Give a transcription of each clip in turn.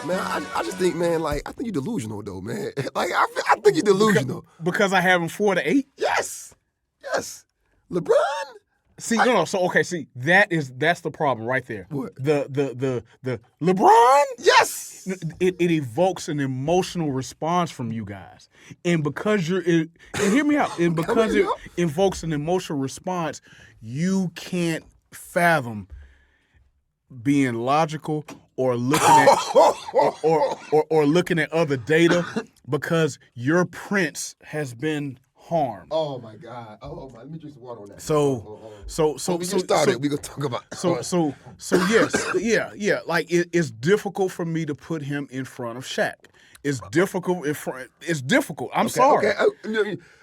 Man, I just think, man, like, I think you're delusional, though, man. Like, I think you're delusional. Because I have him 4 to 8? Yes. LeBron? See, that's the problem right there. What? The LeBron? Yes. It evokes an emotional response from you guys. And because and hear me out, and because it invokes an emotional response, you can't fathom being logical or looking at or looking at other data because your prince has been harmed. Oh my God! Oh my! Let me drink some water on that. We gonna talk about. Yes, yeah. Like it's difficult for me to put him in front of Shaq. It's difficult. It's difficult. I'm sorry.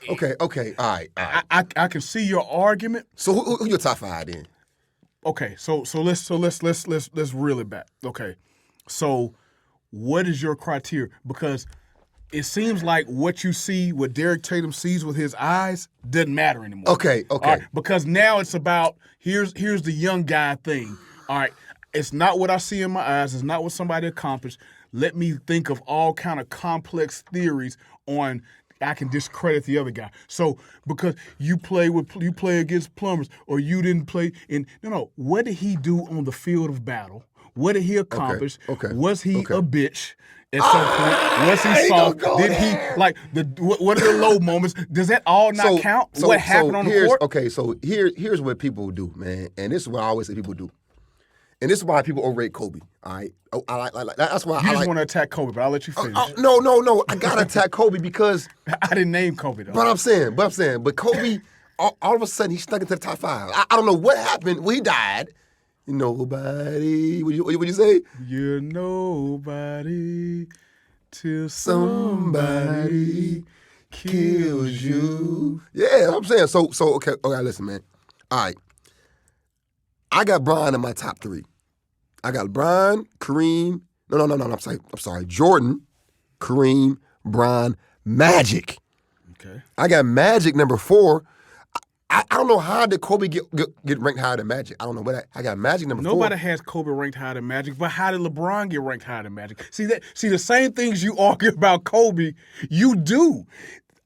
Okay. All right. I can see your argument. So who your top 5 then? Okay. So let's reel it back. Okay. So what is your criteria? Because it seems like what you see, what Derrick Tatum sees with his eyes, doesn't matter anymore. Okay. All right? Because now it's about here's the young guy thing. All right, it's not what I see in my eyes. It's not what somebody accomplished. Let me think of all kind of complex theories on. I can discredit the other guy. So because you play against plumbers or you didn't play in what did he do on the field of battle? What did he accomplish? Okay. Was he a bitch? At some point, was he soft? Did he what are the low moments? Does that all not count? What happened on the court? Okay, so here's what people do, man, and this is what I always say people do, and this is why people overrate Kobe. All right, I like that's why you just want to attack Kobe, but I'll let you finish. No, I gotta attack Kobe because I didn't name Kobe though. But I'm saying, Kobe, all of a sudden he snuck into the top 5. I don't know what happened when he died. Nobody. What you say? You're nobody till somebody kills you. Yeah, I'm saying. So okay, listen, man. All right. I got Bron in my top 3. I got Bron, Kareem. No. I'm sorry. Jordan, Kareem, Bron, Magic. Okay. I got Magic number 4. I don't know how did Kobe get ranked higher than Magic. I don't know, but I got Magic number 4. Nobody has Kobe ranked higher than Magic, but how did LeBron get ranked higher than Magic? See the same things you argue about Kobe, you do.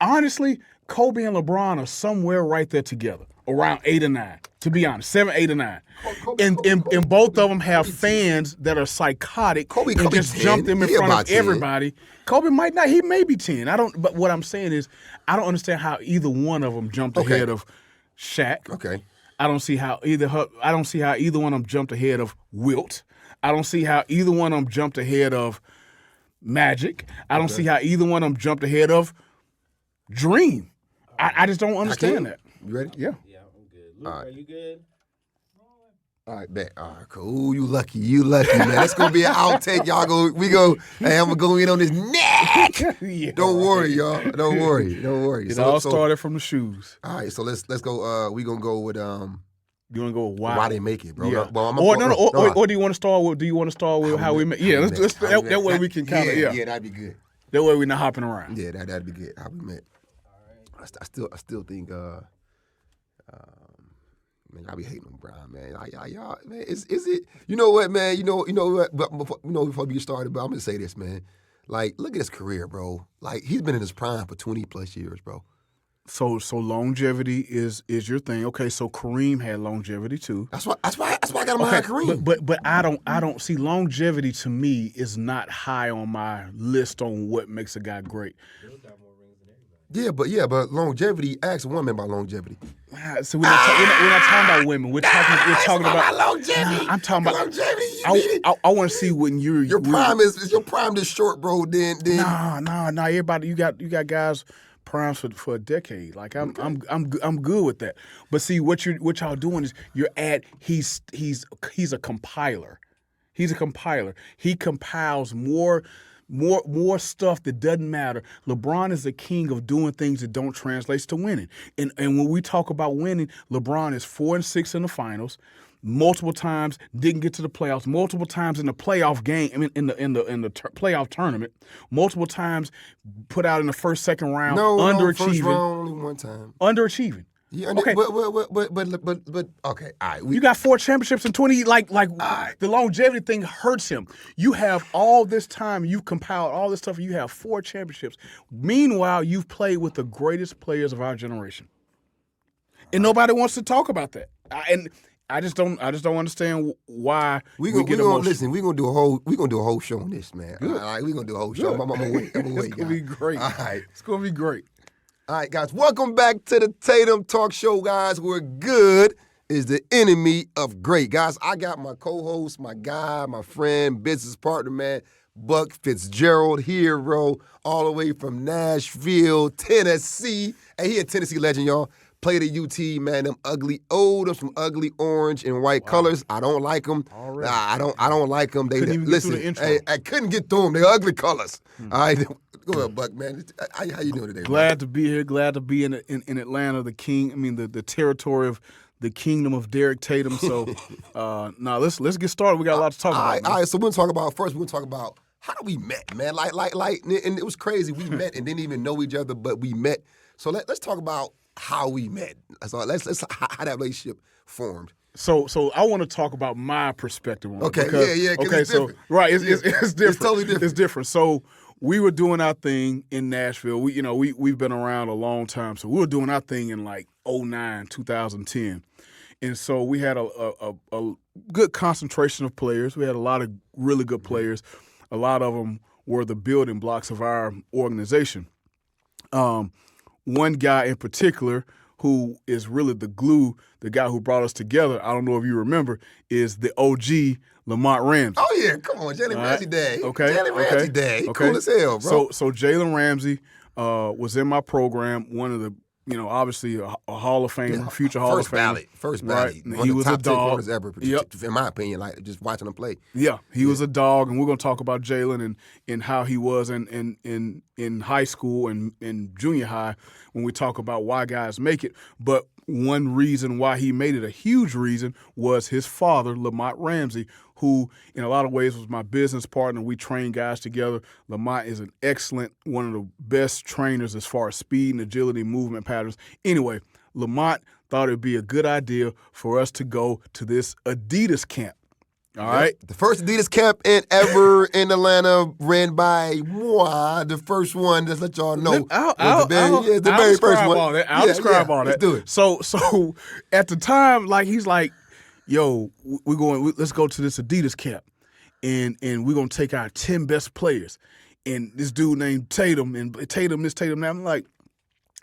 Honestly, Kobe and LeBron are somewhere right there together, around 8 or 9. To be honest, 7, 8, or 9. And both of them have fans that are psychotic Kobe just 10. jump them in front of 10. everybody. Kobe might not. He may be 10. But what I'm saying is, I don't understand how either one of them jumped ahead of Shaq. Okay. I don't see how either one of them jumped ahead of Wilt. I don't see how either one of them jumped ahead of Magic. I don't see how either one of them jumped ahead of Dream. I just don't understand that. You ready? Yeah. Yeah, I'm good. Luke, are you good? All right, bet. All right, cool. You lucky, man. That's gonna be an outtake. Hey, I'm gonna go in on his neck. Yeah. Don't worry, y'all. Don't worry. It all started from the shoes. All right, so let's go. We gonna go with You want to go with why they make it, bro? Yeah. Well, or do you want to start with? Do you want to start with how we met? Yeah, let's that way we can kind of yeah, that'd be good. That way we're not hopping around. Yeah, that'd be good. How we met. All right. I still think. Man, I be hating on Brown, man. Y'all, man, is it? You know what, man? You know what? But before we get started, but I'm gonna say this, man. Like, look at his career, bro. Like, he's been in his prime for 20+ years, bro. So longevity is your thing. Okay, so Kareem had longevity too. That's why I got him high Kareem. But I don't see longevity to me is not high on my list on what makes a guy great. Yeah, but longevity. Ask a woman about longevity. So we're not talking about women. We're talking about longevity. I'm talking about longevity. I want to see when your prime is your prime this short, bro. Then nah. Everybody, you got guys primes for a decade. Like I'm good with that. But see what y'all doing is he's a compiler. He's a compiler. He compiles more stuff that doesn't matter. LeBron is the king of doing things that don't translate to winning. And when we talk about winning, LeBron is 4-6 in the finals, multiple times didn't get to the playoffs, multiple times in the playoff game. I mean, in the playoff tournament, multiple times put out in the first, second round, underachieving. First round only one time. Underachieving. Yeah, Okay. but okay, all right. You got 4 championships in 20. The longevity thing hurts him. You have all this time. You've compiled all this stuff. And you have 4 championships. Meanwhile, you've played with the greatest players of our generation, and nobody wants to talk about that. I just don't understand why we get emotional. Listen. We're gonna do a whole show on this, man. Good. All right, we're gonna do a whole show. I'm gonna wait. It's gonna be great. All right. It's gonna be great. All right, guys, welcome back to the Tatum Talk Show, guys, where good is the enemy of great. Guys, I got my co-host, my guy, my friend, business partner, man, Buck Fitz Gerald, hero, all the way from Nashville, Tennessee. Hey, he a Tennessee legend, y'all. Played at UT, man, them some ugly orange and white colors. I don't like them. Already. I don't like them. Couldn't even get through the intro. I couldn't get through them. They're ugly colors. All right, go ahead, Buck, man. How you doing today? Glad to be here. Glad to be in Atlanta, the territory of the kingdom of Derrick Tatum. So, let's get started. We got a lot to talk about. All right. So we're gonna talk about how we met, man. Like, and it was crazy. We met and didn't even know each other, but we met. So let's talk about how we met. So let's how that relationship formed. So I want to talk about my perspective on it. Okay, Because, yeah, okay, it's different. Right, it's different. It's totally different. It's different. So we were doing our thing in Nashville. We've been around a long time. So we were doing our thing in like 2009, 2010. And so we had a good concentration of players. We had a lot of really good players. A lot of them were the building blocks of our organization. One guy in particular who is really the glue, the guy who brought us together, I don't know if you remember, is the OG Lamont Ramsey. Oh, yeah, come on, Jalen Ramsey Day. Okay. Jalen Ramsey Day. Cool as hell, bro. So Jalen Ramsey was in my program, one of the, obviously a Hall of Famer, future Hall of Famer. First ballot. Right. One He of was the a top 10 dog. corners ever, Yep. in my opinion, like just watching him play. Yeah, he was a dog, and we're going to talk about Jalen and how he was in high school and in junior high when we talk about why guys make it. But one reason why he made it, a huge reason, was his father, Lamont Ramsey, who in a lot of ways was my business partner. We trained guys together. Lamont is an excellent, one of the best trainers as far as speed and agility, movement patterns. Anyway, Lamont thought it would be a good idea for us to go to this Adidas camp. All right. The first Adidas camp ever in Atlanta, ran by moi. The first one, just let y'all know. I'll first one. All that. I'll describe all that. Let's do it. So at the time, like he's like, yo, let's go to this Adidas camp, and we're gonna take our 10 best players. And this dude named Tatum, and Tatum, this Tatum. Now I'm like,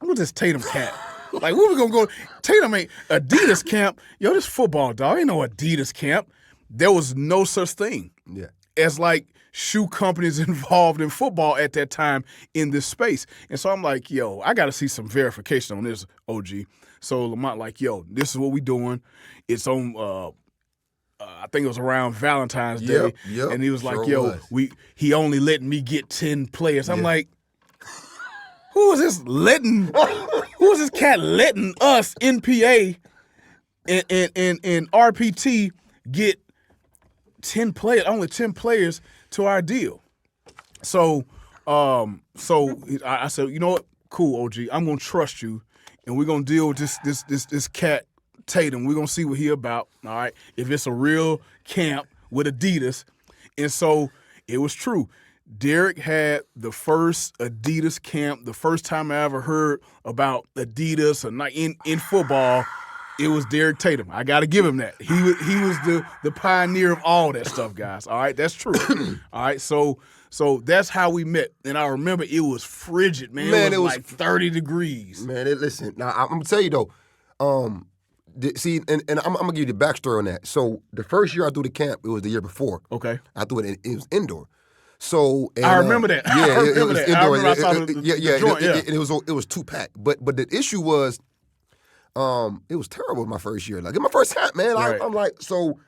what's this Tatum cat? Like, where we gonna go? Tatum ain't Adidas camp. Yo, this football dog ain't no Adidas camp. There was no such thing as like shoe companies involved in football at that time in this space. And so I'm like, yo, I got to see some verification on this, OG. So Lamont like, yo, this is what we doing. It's on, I think it was around Valentine's Day. Yep, and he was sure like, yo, was. he only letting me get 10 players. I'm like, who is this cat letting us, NPA and RPT, get 10 players, only 10 players to our deal? So I said, you know what? Cool, OG. I'm gonna trust you, and we're gonna deal with this cat Tatum. We're gonna see what he about. All right, if it's a real camp with Adidas. And so it was true. Derrick had the first Adidas camp. The first time I ever heard about Adidas in football, it was Derrick Tatum. I got to give him that. He was the pioneer of all that stuff, guys. All right, that's true. All right, so that's how we met. And I remember it was frigid, man. It was like 30 degrees. Man, listen. Now I'm gonna tell you though. See, and I'm gonna give you the backstory on that. So the first year I threw the camp, it was the year before. Okay. I threw it. It was indoor. So I remember that. Yeah, I remember that. Indoor. I saw the joint, it was 2-pack. But the issue was, it was terrible my first year. Like in my first camp, man. Right. I'm like, so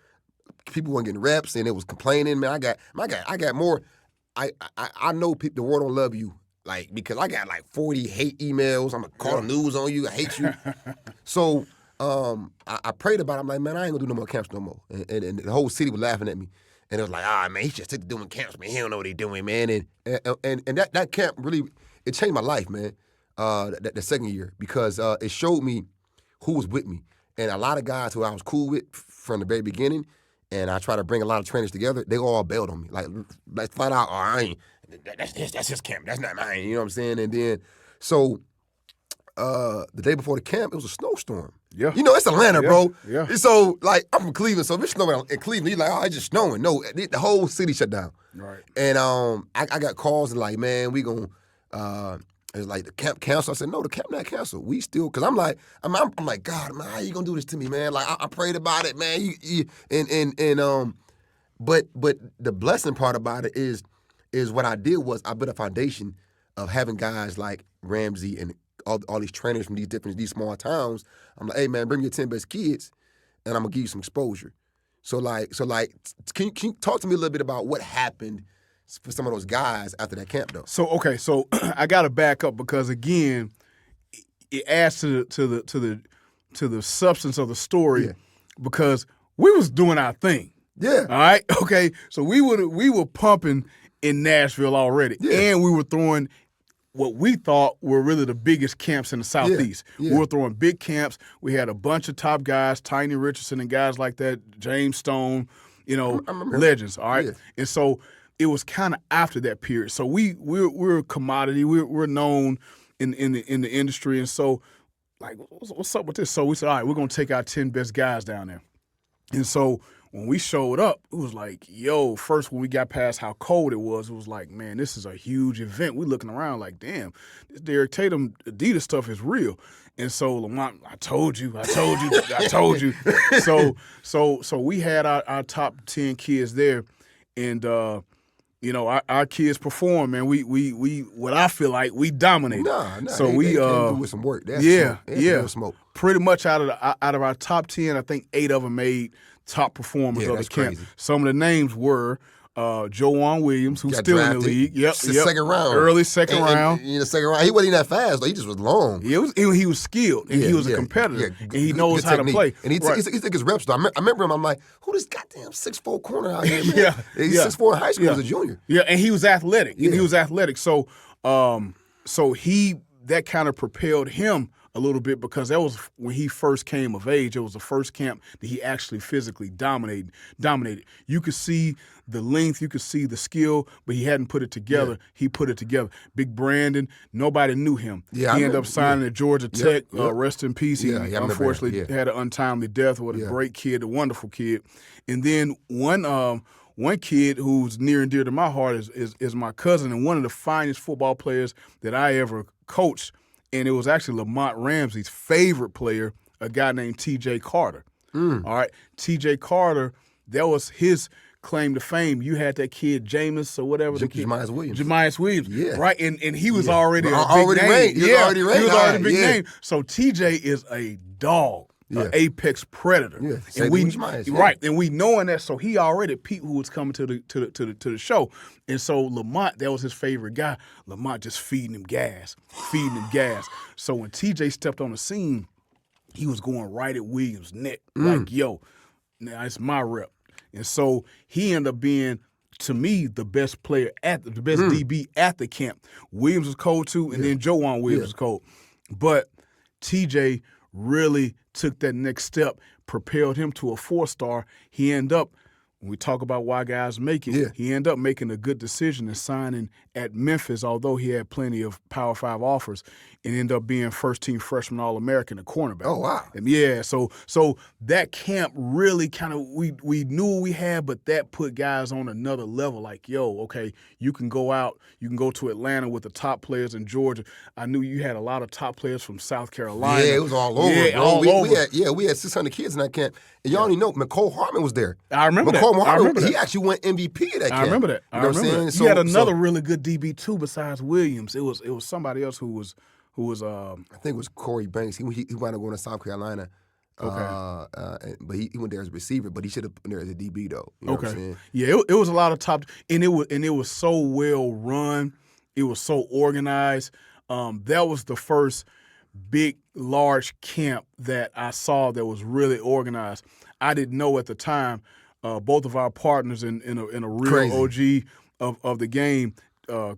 people weren't getting reps, and it was complaining. Man, I got more. I know the world don't love you, like, because I got like 40 hate emails. I'm gonna call the news on you. I hate you. So I prayed about it. I'm like, man, I ain't gonna do no more camps no more. And the whole city was laughing at me. And it was like, man, he just doing camps, man. He don't know what he's doing, man. And that camp really, it changed my life, man. That second year, because it showed me who was with me. And a lot of guys who I was cool with from the very beginning, and I try to bring a lot of trainers together, they all bailed on me. Like flat out, I ain't, that's his camp, that's not mine, you know what I'm saying? And then, so the day before the camp, it was a snowstorm. Yeah. You know, it's Atlanta, bro. Yeah. So, like, I'm from Cleveland, so if it's snowing in Cleveland, you're like, oh, it's just snowing. No, the whole city shut down. Right. And I got calls and like, man, we gonna, it's like the camp canceled. I said, no, the camp not canceled. We still, cause I'm like, God, man, how you gonna do this to me, man? Like, I prayed about it, man. But the blessing part about it is what I did was I built a foundation of having guys like Ramsey and all these trainers from these small towns. I'm like, hey man, bring me your 10 best kids, and I'm gonna give you some exposure. So can you talk to me a little bit about what happened for some of those guys after that camp though? So I got to back up because again, it adds to the substance of the story because we was doing our thing. Yeah. All right. Okay. So we were pumping in Nashville already, and we were throwing what we thought were really the biggest camps in the Southeast. Yeah. We were throwing big camps. We had a bunch of top guys, Tiny Richardson and guys like that, James Stone, legends. All right. Yeah. And so it was kind of after that period. So we're a commodity. We're known in the industry. And so, like, what's up with this? So we said, all right, we're going to take our 10 best guys down there. And so when we showed up, it was like, first when we got past how cold it was like, man, this is a huge event. We're looking around like, damn, this Derrick Tatum Adidas stuff is real. And so Lamont, I told you. So we had our top 10 kids there, and our kids performed, man. We what I feel like we dominated. Nah. So they we came through with some work. That's smoke. Pretty much out of our top 10, I think 8 of them made top performers of the camp. Crazy. Some of the names were Joan Williams, who's still drafted. in the league. Yep. Second round. Early second round. In the second round. He wasn't even that fast, though. He just was long. He was skilled, and he was a competitor, and he knows how to play. And he took his reps, though. I remember him, I'm like, who this goddamn 6'4" corner out here, man? He's 6'4" in high school as a junior. Yeah, and he was athletic. So that kind of propelled him a little bit because that was when he first came of age. It was the first camp that he actually physically dominated. You could see the length, you could see the skill, but he hadn't put it together. Yeah. He put it together. Big Brandon, nobody knew him. Yeah, he ended up signing at Georgia Tech. Rest in peace. He unfortunately had an untimely death. What a great kid, a wonderful kid. And then one kid who's near and dear to my heart is my cousin and one of the finest football players that I ever coached. And it was actually Lamont Ramsey's favorite player, a guy named T.J. Carter. All right, T.J. Carter, that was his claim to fame. You had that kid, Jameis or whatever. Jamias Williams. Yeah. Right, and he was already a big already name. Ranked. He was already ranked. He was already a big name. So T.J. is a dog. An apex predator, and we knowing that, so he already peeped who was coming to the show, and so Lamont, that was his favorite guy. Lamont just feeding him gas. So when TJ stepped on the scene, he was going right at Williams' neck, like, now it's my rep, and so he ended up being, to me, the best player the best DB at the camp. Williams was cold too, and then Joan Williams was cold, but TJ really took that next step, propelled him to a 4-star. He ended up, when we talk about why guys make it, he ended up making a good decision and signing at Memphis, although he had plenty of Power 5 offers, and ended up being first-team freshman All-American at cornerback. Oh, wow. And so that camp really kind of, we knew what we had, but that put guys on another level, like, okay, you can go out, you can go to Atlanta with the top players in Georgia. I knew you had a lot of top players from South Carolina. Yeah, it was all over, yeah, bro. All over. We had 600 kids in that camp. And y'all only know, McCole Hartman was there. I remember that. He actually went MVP of that camp. I remember that. You know what I'm saying? He had another really good DB too besides Williams. It was somebody else who was I think it was Corey Banks. He wound up going to South Carolina. Okay. But he went there as a receiver, but he should have been there as a DB though. You know what I'm saying? Yeah, it was a lot of top, and it was so well run. It was so organized. That was the first big, large camp that I saw that was really organized. I didn't know at the time. Both of our partners in a real OG of the game,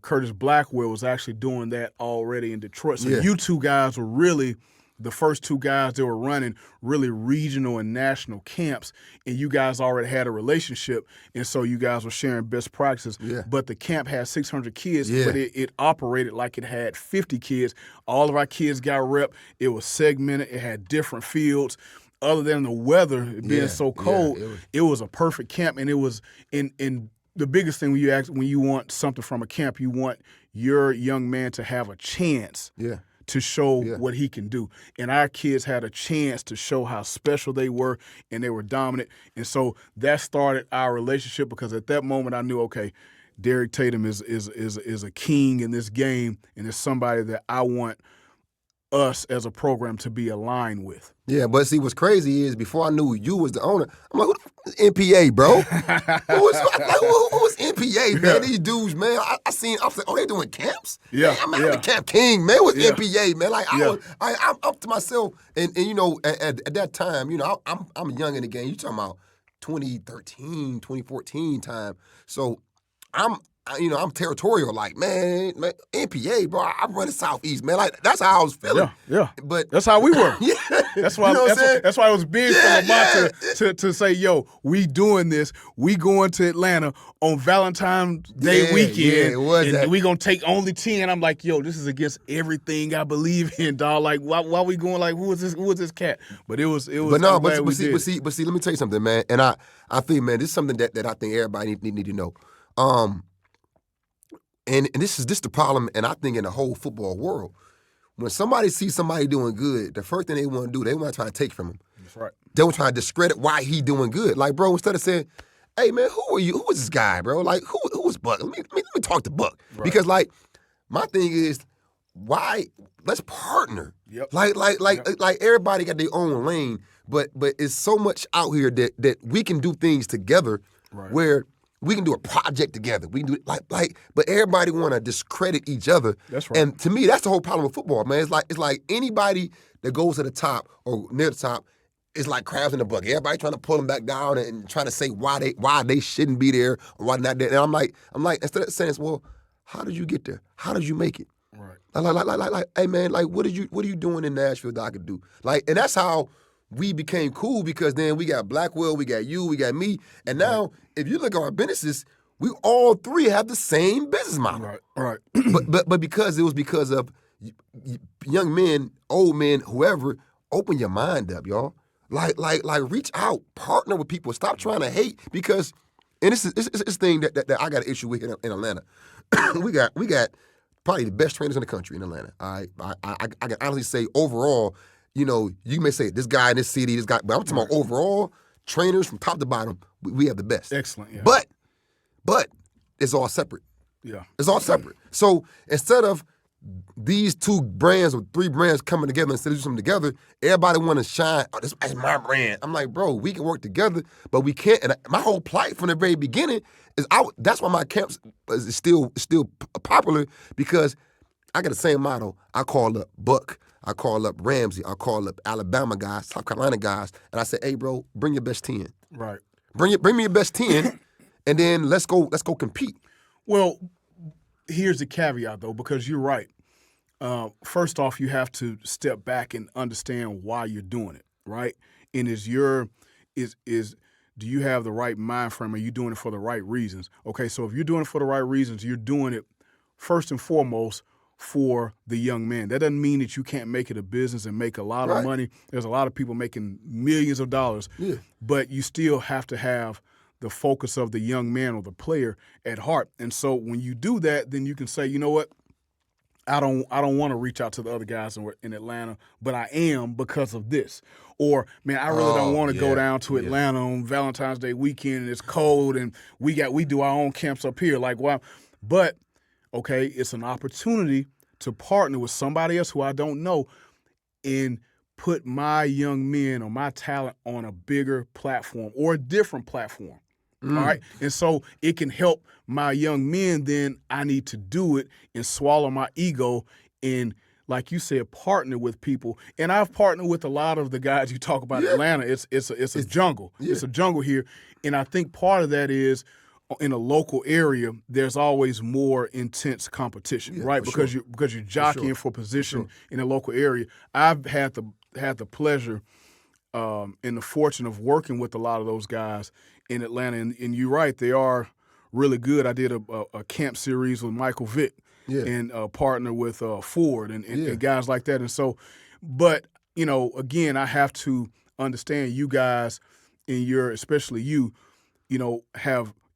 Curtis Blackwell was actually doing that already in Detroit. So you two guys were really the first two guys that were running really regional and national camps, and you guys already had a relationship, and so you guys were sharing best practices. Yeah. But the camp had 600 kids, Yeah. but it operated like it had 50 kids. All of our kids got rep. It was segmented. It had different fields. Other than the weather being so cold, it was a perfect camp, and it was in the biggest thing when you want something from a camp, you want your young man to have a chance to show what he can do. And our kids had a chance to show how special they were, and they were dominant. And so that started our relationship, because at that moment I knew, okay, Derrick Tatum is a king in this game, and is somebody that I want us as a program to be aligned with. Yeah, but see, what's crazy is before I knew you was the owner, I'm like, who the NPA, bro? who was NPA, man? These dudes, man. I was like, oh, they doing camps? Yeah, I'm the camp king, man. What's NPA, man? Like, Yeah. I'm up to myself, and you know, at that time, you know, I'm young in the game. You talking about 2013, 2014 time. So I'm territorial, like, man, NPA, bro. I'm running Southeast, man. Like, that's how I was feeling. Yeah. But that's how we were. yeah. That's why. You know what I'm saying? That's why it was big for Lamont to say, "Yo, we doing this. We going to Atlanta on Valentine's Day weekend, it was and that. we gonna take only 10." I'm like, "Yo, this is against everything I believe in, dog. Like, why we going? Like, who is this cat?" But it was. But no, I'm glad we did. but see. Let me tell you something, man. And I think, man, this is something that I think everybody need to know. And this is the problem, and I think in the whole football world, when somebody sees somebody doing good, the first thing they want to do, they want to try to take from him. That's right. They want to try to discredit why he doing good. Like, bro, instead of saying, "Hey, man, who are you? Who is this guy, bro? Like, who is Buck? Let me talk to Buck." Right. Because, like, my thing is, why? Let's partner. Yep. Like everybody got their own lane, but it's so much out here that we can do things together, Right. where we can do a project together. We can do but everybody want to discredit each other. That's right. And to me, that's the whole problem with football, man. It's like anybody that goes to the top or near the top is like crabs in the bucket. Everybody trying to pull them back down and trying to say why they shouldn't be there or why not there. And I'm like, instead of saying, well, how did you get there? How did you make it? Right. Like, hey man, like what are you doing in Nashville that I could do? Like, and that's how we became cool, because then we got Blackwell, we got you, we got me, and now if you look at our businesses, we all three have the same business model. Right. But because it was because of young men, old men, whoever, open your mind up, y'all. Like reach out, partner with people. Stop trying to hate, because, and this thing that I got an issue with in Atlanta. we got probably the best trainers in the country in Atlanta. I can honestly say overall, you know, you may say this guy in this city, this guy, but I'm talking about overall trainers from top to bottom. We have the best. Excellent. Yeah. But it's all separate. Yeah. It's all separate. So instead of these two brands or three brands coming together, instead of doing something together, everybody want to shine. Oh, this is my brand. I'm like, bro, we can work together, but we can't. And my whole plight from the very beginning is that's why my camps is still popular, because I got the same motto. I call up Buck, I call up Ramsey, I call up Alabama guys, South Carolina guys, and I say, hey, bro, bring your best 10. Right. Bring me your best 10, and then let's go compete. Well, here's the caveat, though, because you're right. First off, you have to step back and understand why you're doing it, right? And do you have the right mind frame? Are you doing it for the right reasons? Okay, so if you're doing it for the right reasons, you're doing it first and foremost for the young man. That doesn't mean that you can't make it a business and make a lot of money. There's a lot of people making millions of dollars, but you still have to have the focus of the young man or the player at heart. And so when you do that, then you can say, you know what? I don't want to reach out to the other guys in Atlanta, but I am because of this. Or, man, I really don't want to go down to Atlanta on Valentine's Day weekend and it's cold and we do our own camps up here. Like, wow. But, okay, it's an opportunity to partner with somebody else who I don't know and put my young men or my talent on a bigger platform or a different platform. All right. And so it can help my young men. Then I need to do it and swallow my ego and, like you said, partner with people. And I've partnered with a lot of the guys you talk about in Atlanta. It's a jungle. Yeah. It's a jungle here. And I think part of that is in a local area, there's always more intense competition, right? Because you're jockeying for position in a local area. I've had the pleasure and the fortune of working with a lot of those guys in Atlanta, and you're right, they are really good. I did a camp series with Michael Vick and partner with Ford and guys like that, and so, but again, I have to understand you guys and especially you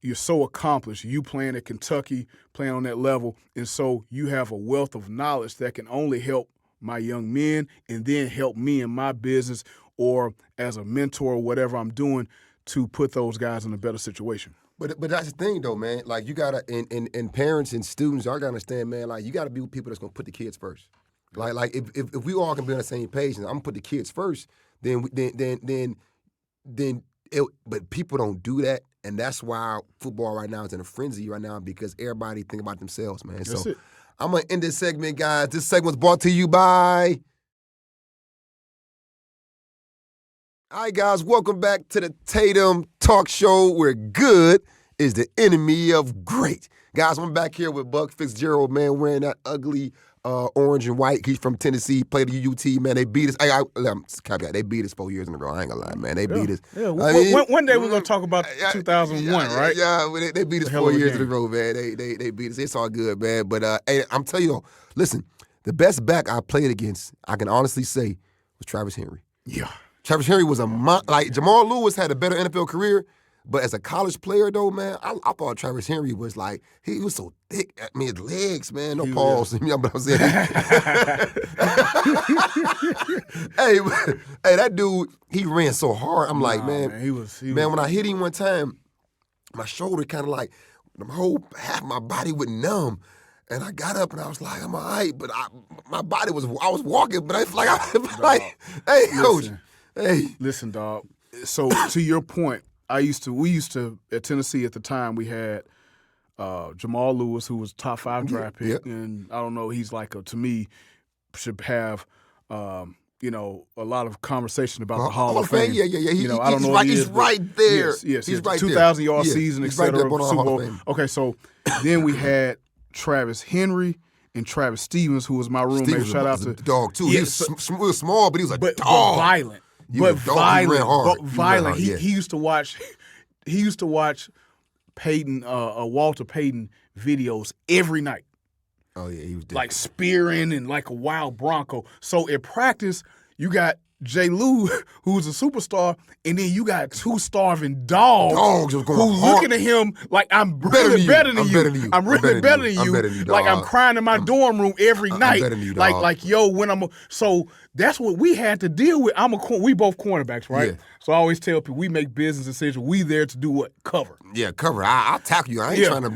you're so accomplished. You playing at Kentucky, playing on that level, and so you have a wealth of knowledge that can only help my young men and then help me in my business or as a mentor or whatever I'm doing to put those guys in a better situation. But that's the thing though, man. Like you gotta and parents and students, y'all gotta understand, man. Like you gotta be with people that's gonna put the kids first. Like if we all can be on the same page and I'm gonna put the kids first, then but people don't do that. And that's why football right now is in a frenzy right now because everybody think about themselves, man. That's so it. I'm going to end this segment, guys. This segment's brought to you by... All right, guys, welcome back to the Tatum Talk Show where good is the enemy of great. Guys, I'm back here with Buck Fitz Gerald, man, wearing that ugly orange and white. He's from Tennessee, played at UT, man. They beat us. They beat us 4 years in a row. I ain't gonna lie, man. They beat us. Yeah, one day we're gonna talk about 2001, right? Yeah, they beat us 4 years in a row, man. They beat us. It's all good, man. But hey, I'm telling you, though, listen, the best back I played against, I can honestly say, was Travis Henry. Yeah. Travis Henry was like Jamal Lewis had a better NFL career, but as a college player though, man, I thought Travis Henry was like he was so thick. I mean, his legs, man, no pause. You know what I'm saying? hey, that dude, he ran so hard. I'm like, man, he was when I hit him one time, my shoulder kind of like the whole half of my body went numb. And I got up and I was like, I'm all right, but my body was, I was walking, but I was like, hey, coach. Hey. Listen, dog. So to your point, we used to at Tennessee at the time we had Jamal Lewis, who was top 5 draft pick, and I don't know, he's like to me should have a lot of conversation about the Hall of Fame. Yeah. I don't know. He's right there. Yes. He's right 2,000 yard season, etc. Right there, Super Bowl. Okay, so then we had Travis Henry and Travis Stevens, who was my roommate. Shout out to the dog too. He was small, but he was a dog. But violent. Violent. He used to watch. He used to watch Peyton, Walter Payton videos every night. Oh yeah, he was like spearing and like a wild bronco. So in practice, you got J. Lou, who's a superstar, and then you got 2 starving dogs who looking at him like I'm really better than you. I'm really better than you. Like I'm crying in my dorm room every night. Better than you, like yo, when so that's what we had to deal with. We both cornerbacks, right? Yeah. So I always tell people we make business decisions. We there to do what? Cover. Yeah, cover. I'll tackle you. I ain't trying to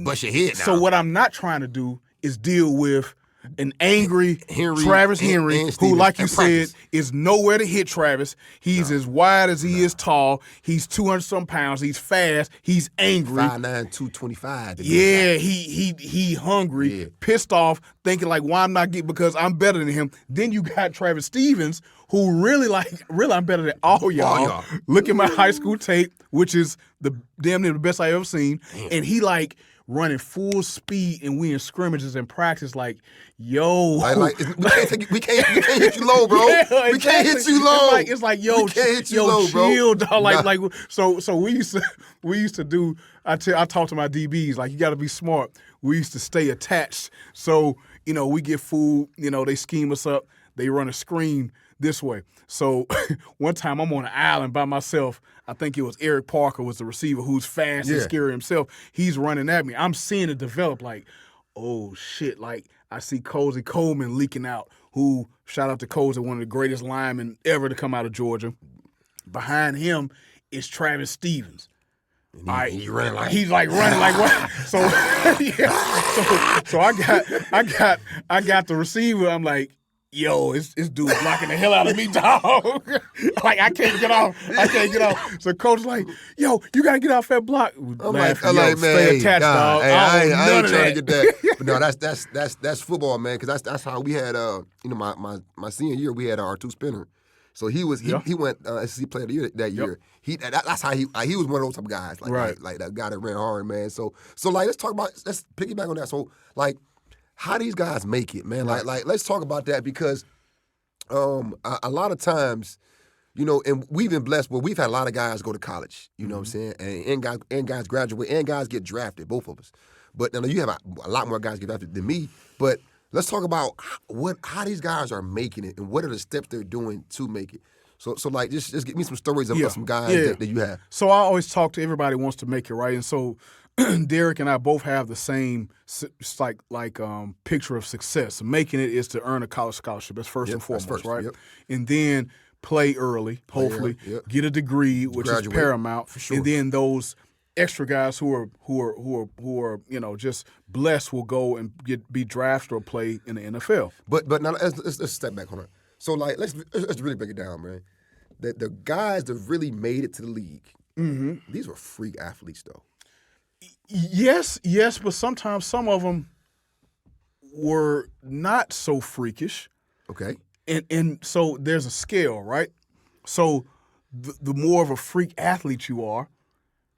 bust your head now. So what I'm not trying to do is deal with an angry Travis Henry, who, like you said, is nowhere to hit Travis. He's as wide as he is tall. He's 200-some pounds. He's fast. He's angry. 5'9", 225. Yeah, he hungry, pissed off, thinking like, why I'm not getting, because I'm better than him. Then you got Travis Stevens, who really I'm better than all y'all. Look at my high school tape, which is damn near the best I ever seen. Damn. And he running full speed, and we in scrimmages and practice like, yo. We can't hit you low, bro. We can't hit you low. It's like yo, chill, dog. So we used to do, I talk to my DBs, like, you got to be smart. We used to stay attached. So, we get food, they scheme us up. They run a screen this way. So one time I'm on an island by myself. I think it was Eric Parker was the receiver who's fast and scary himself. He's running at me. I'm seeing it develop like, oh, shit. Like, I see Cozy Coleman leaking out, who, shout out to Cozy, one of the greatest linemen ever to come out of Georgia. Behind him is Travis Stevens. He's running like what? So I got the receiver. I'm like, yo, this dude blocking the hell out of me, dog. Like, I can't get off. So coach like, yo, you got to get off that block. I'm like, man, stay attached, dog. I ain't trying to get that. But no, that's football, man, because that's how we had, my senior year, we had our 2 spinner. So he went SEC Player of the Year that year. That's how he was one of those type of guys, like that guy that ran hard, man. So like let's piggyback on that. So like how these guys make it, man. Like let's talk about that because a lot of times, you know, and we've been blessed where we've had a lot of guys go to college, you know what I'm saying, and guys graduate and guys get drafted, both of us. But now you have a lot more guys get drafted than me. But let's talk about how these guys are making it and what are the steps they're doing to make it. So like just give me some stories of some guys that you have. So I always talk to everybody who wants to make it, right? And so Derrick and I both have the same picture of success. Making it is to earn a college scholarship. That's first and foremost, right? Yep. And then play early, hopefully, get a degree, which is paramount, for sure. And then those extra guys who are you know just blessed will go and be drafted or play in the NFL. But now let's step back on it. So like let's really break it down, man. The guys that really made it to the league, these were freak athletes, though. Yes, but sometimes some of them were not so freakish. Okay. And so there's a scale, right? So the more of a freak athlete you are,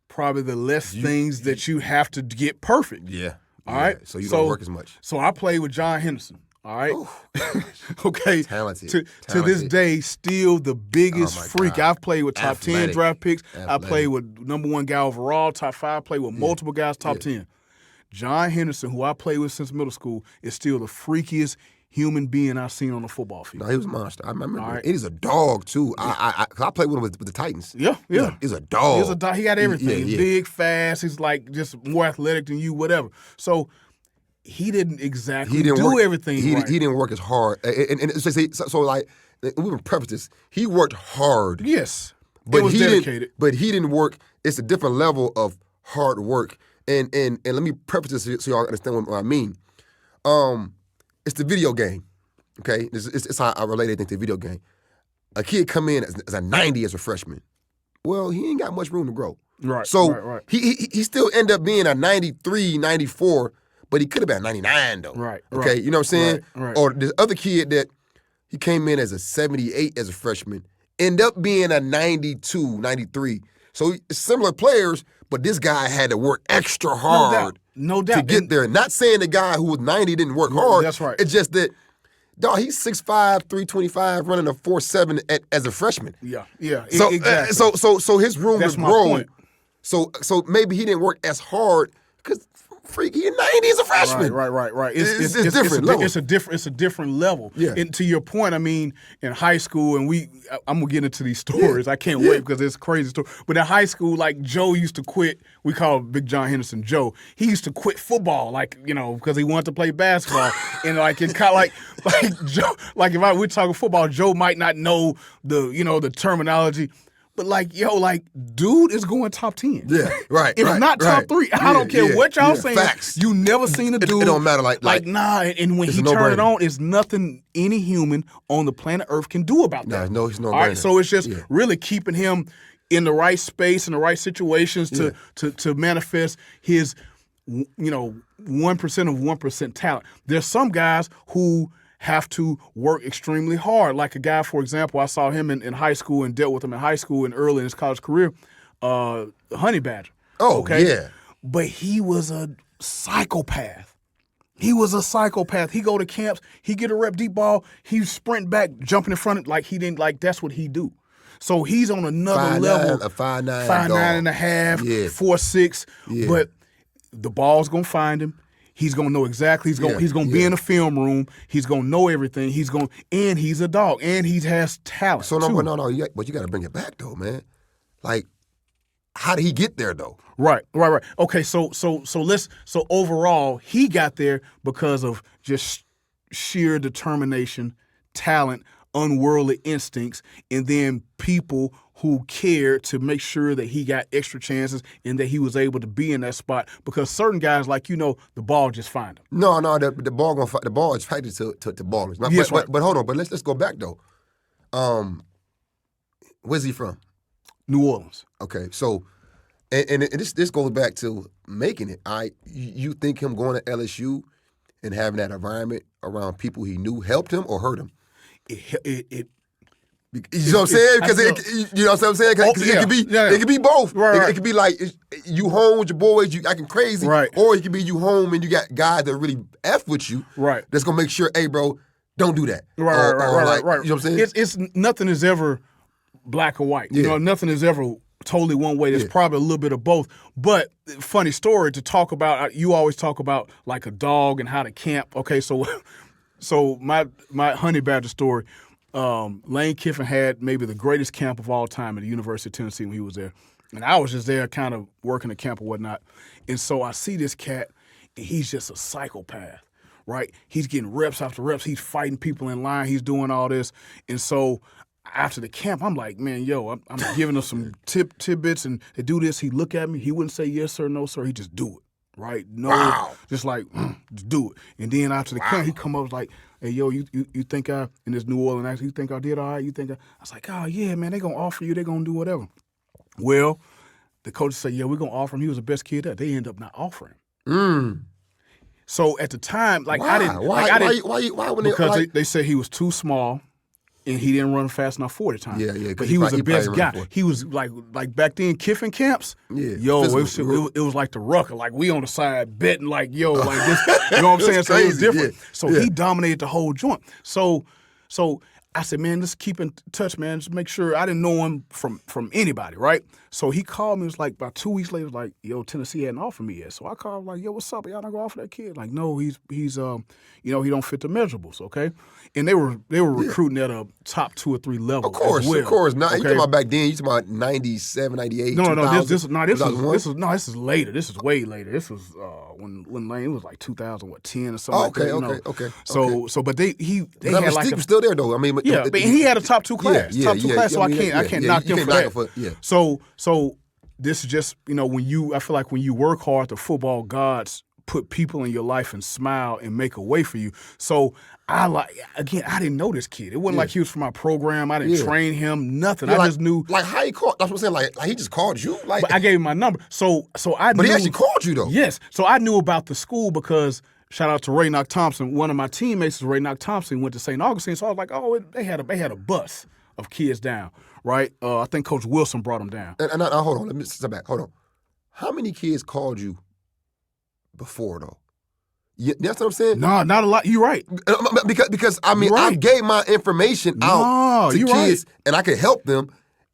probably the less things that you have to get perfect. Yeah. All right? So you don't work as much. So I played with John Henderson, all right? Okay. Talented. To this day, still the biggest freak. God. I've played with top 10 draft picks. I played with number 1 guy overall, top 5. Played with multiple guys, top 10. John Henderson, who I played with since middle school, is still the freakiest human being I've seen on the football field. No, he was a monster. I remember. Right. And he's a dog, too. I played with him with the Titans. Yeah. He's a dog. He's a dog. He got everything. He's big, fast. He's like just more athletic than you, whatever. So he didn't exactly do everything right. He didn't work as hard. And so like, we can preface this. He worked hard. Yes. But he dedicated. But he didn't work. It's a different level of hard work. And let me preface this so y'all understand what I mean. It's the video game, okay? It's how I relate everything to the video game. A kid come in as a 90 as a freshman. Well, he ain't got much room to grow. Right. So right. he still end up being a 93, 94, but he could have been a 99 though. Right. Okay, you know what I'm saying? Right. Or this other kid that he came in as a 78 as a freshman, end up being a 92, 93. So similar players, but this guy had to work extra hard. No doubt. To get there. Not saying the guy who was 90 didn't work hard. That's right. It's just that, dog, he's 6'5", 325, running a 4.7 as a freshman. Yeah, so, exactly. So his room That's to my grow. point. So maybe he didn't work as hard because freak, he 90 as a freshman. Right. It's different level. It's a different level. Yeah. And to your point, I mean, in high school, and I'm gonna get into these stories. I can't wait because it's a crazy story. But in high school, like Joe used to quit. We call Big John Henderson Joe. He used to quit football, like because he wanted to play basketball. And like it kind of like Joe, like if we're talking football, Joe might not know the terminology. But dude is going top 10. Yeah, right. If not top 3, I don't care what y'all saying. Facts. You never seen a dude. It don't matter. Nah. And when he turned it on, it's nothing any human on the planet Earth can do about that. No, it's no. All right, so it's just really keeping him in the right space, in the right situations to manifest his, 1% of 1% talent. There's some guys who have to work extremely hard. Like a guy, for example, I saw him in high school and dealt with him in high school and early in his college career, Honey Badger. Oh, okay? yeah. But he was a psychopath. He go to camps, he get a rep deep ball, he sprint back, jumping in front of that's what he do. So he's on another level. A 5'9", 5'9.5", 4'6". Yeah. But the ball's gonna find him. He's gonna know exactly. He's gonna be in the film room. He's gonna know everything. And he's a dog. And he has talent. So no. But you got to bring it back though, man. Like, how did he get there though? Right. Okay. So overall, he got there because of just sheer determination, talent, unworldly instincts, and then people who cared to make sure that he got extra chances and that he was able to be in that spot. Because certain guys, the ball just find him. No, the ball the ball is attracted to ballers. Yes, right. But hold on, but let's go back though. Where's he from? New Orleans. Okay, so and this goes back to making it. You think him going to LSU and having that environment around people he knew helped him or hurt him? You know what I'm saying? Because you know what I'm saying? Because it could be both. Right. It could be like you home with your boys, you acting crazy, right. or it could be you home and you got guys that really F with you. Right. That's gonna make sure, hey, bro, don't do that. Right. You know what I'm saying? It's nothing is ever black or white. You know, nothing is ever totally one way. There's probably a little bit of both. But funny story to talk about. You always talk about like a dog and how to camp. Okay, so my honey badger story. Lane Kiffin had maybe the greatest camp of all time at the University of Tennessee when he was there. And I was just there kind of working the camp or whatnot. And so I see this cat, and he's just a psychopath, right? He's getting reps after reps. He's fighting people in line. He's doing all this. And so after the camp, I'm like, man, I'm giving him some tidbits, and they do this. He look at me. He wouldn't say yes sir, no sir. He just do it, right? No, just like, just do it. And then after the camp, he come up like, hey, yo, you think in this New Orleans accent, you think I did all right? You think I was like, oh, yeah, man, they going to offer you. They going to do whatever. Well, the coach said, yeah, we're going to offer him. He was the best kid there. They end up not offering him. So at the time, like, why? I didn't. Why would they? Because they said he was too small and he didn't run fast enough 40 times. Yeah. But he was the best guy. He was like back then, Kiffin camps. Yeah. It was like the rucker. Like we on the side betting like, like this. You know what I'm saying? So it was different. Yeah. So he dominated the whole joint. So I said, man, let's keep in touch, man. Just make sure. I didn't know him from anybody, right? So he called me. It was like about 2 weeks later. Was like, yo, Tennessee hadn't offered me yet. So I called like, yo, what's up? Y'all not gonna offer that kid? Like, no, he's he don't fit the measurables, okay? And they were recruiting at a top 2 or 3 level. Of course. Now, you talking about back then? You talking about 97, 98? No. This is later. This is way later. This was when Lane was like 2010 or something. Okay. So, but they had like was still there though. I mean, but he had a top 2 class. Top 2 class. So I can't knock them for that. So this is just I feel like when you work hard, the football gods put people in your life and smile and make a way for you. So I didn't know this kid. It wasn't like he was from my program. I didn't train him, nothing. I just knew. Like how he called, that's what I'm saying, like he just called you? Like, but I gave him my number. So I knew. But he actually called you though. Yes. So I knew about the school because, shout out to Ray Knock Thompson, one of my teammates is Ray Knock Thompson, went to St. Augustine. So I was like, oh, they had a bus of kids down, right? I think Coach Wilson brought them down. And hold on, let me step back. Hold on. How many kids called you before though? That's what I'm saying? No, not a lot. You're right. Because I mean, I gave my information out to kids and I could help them,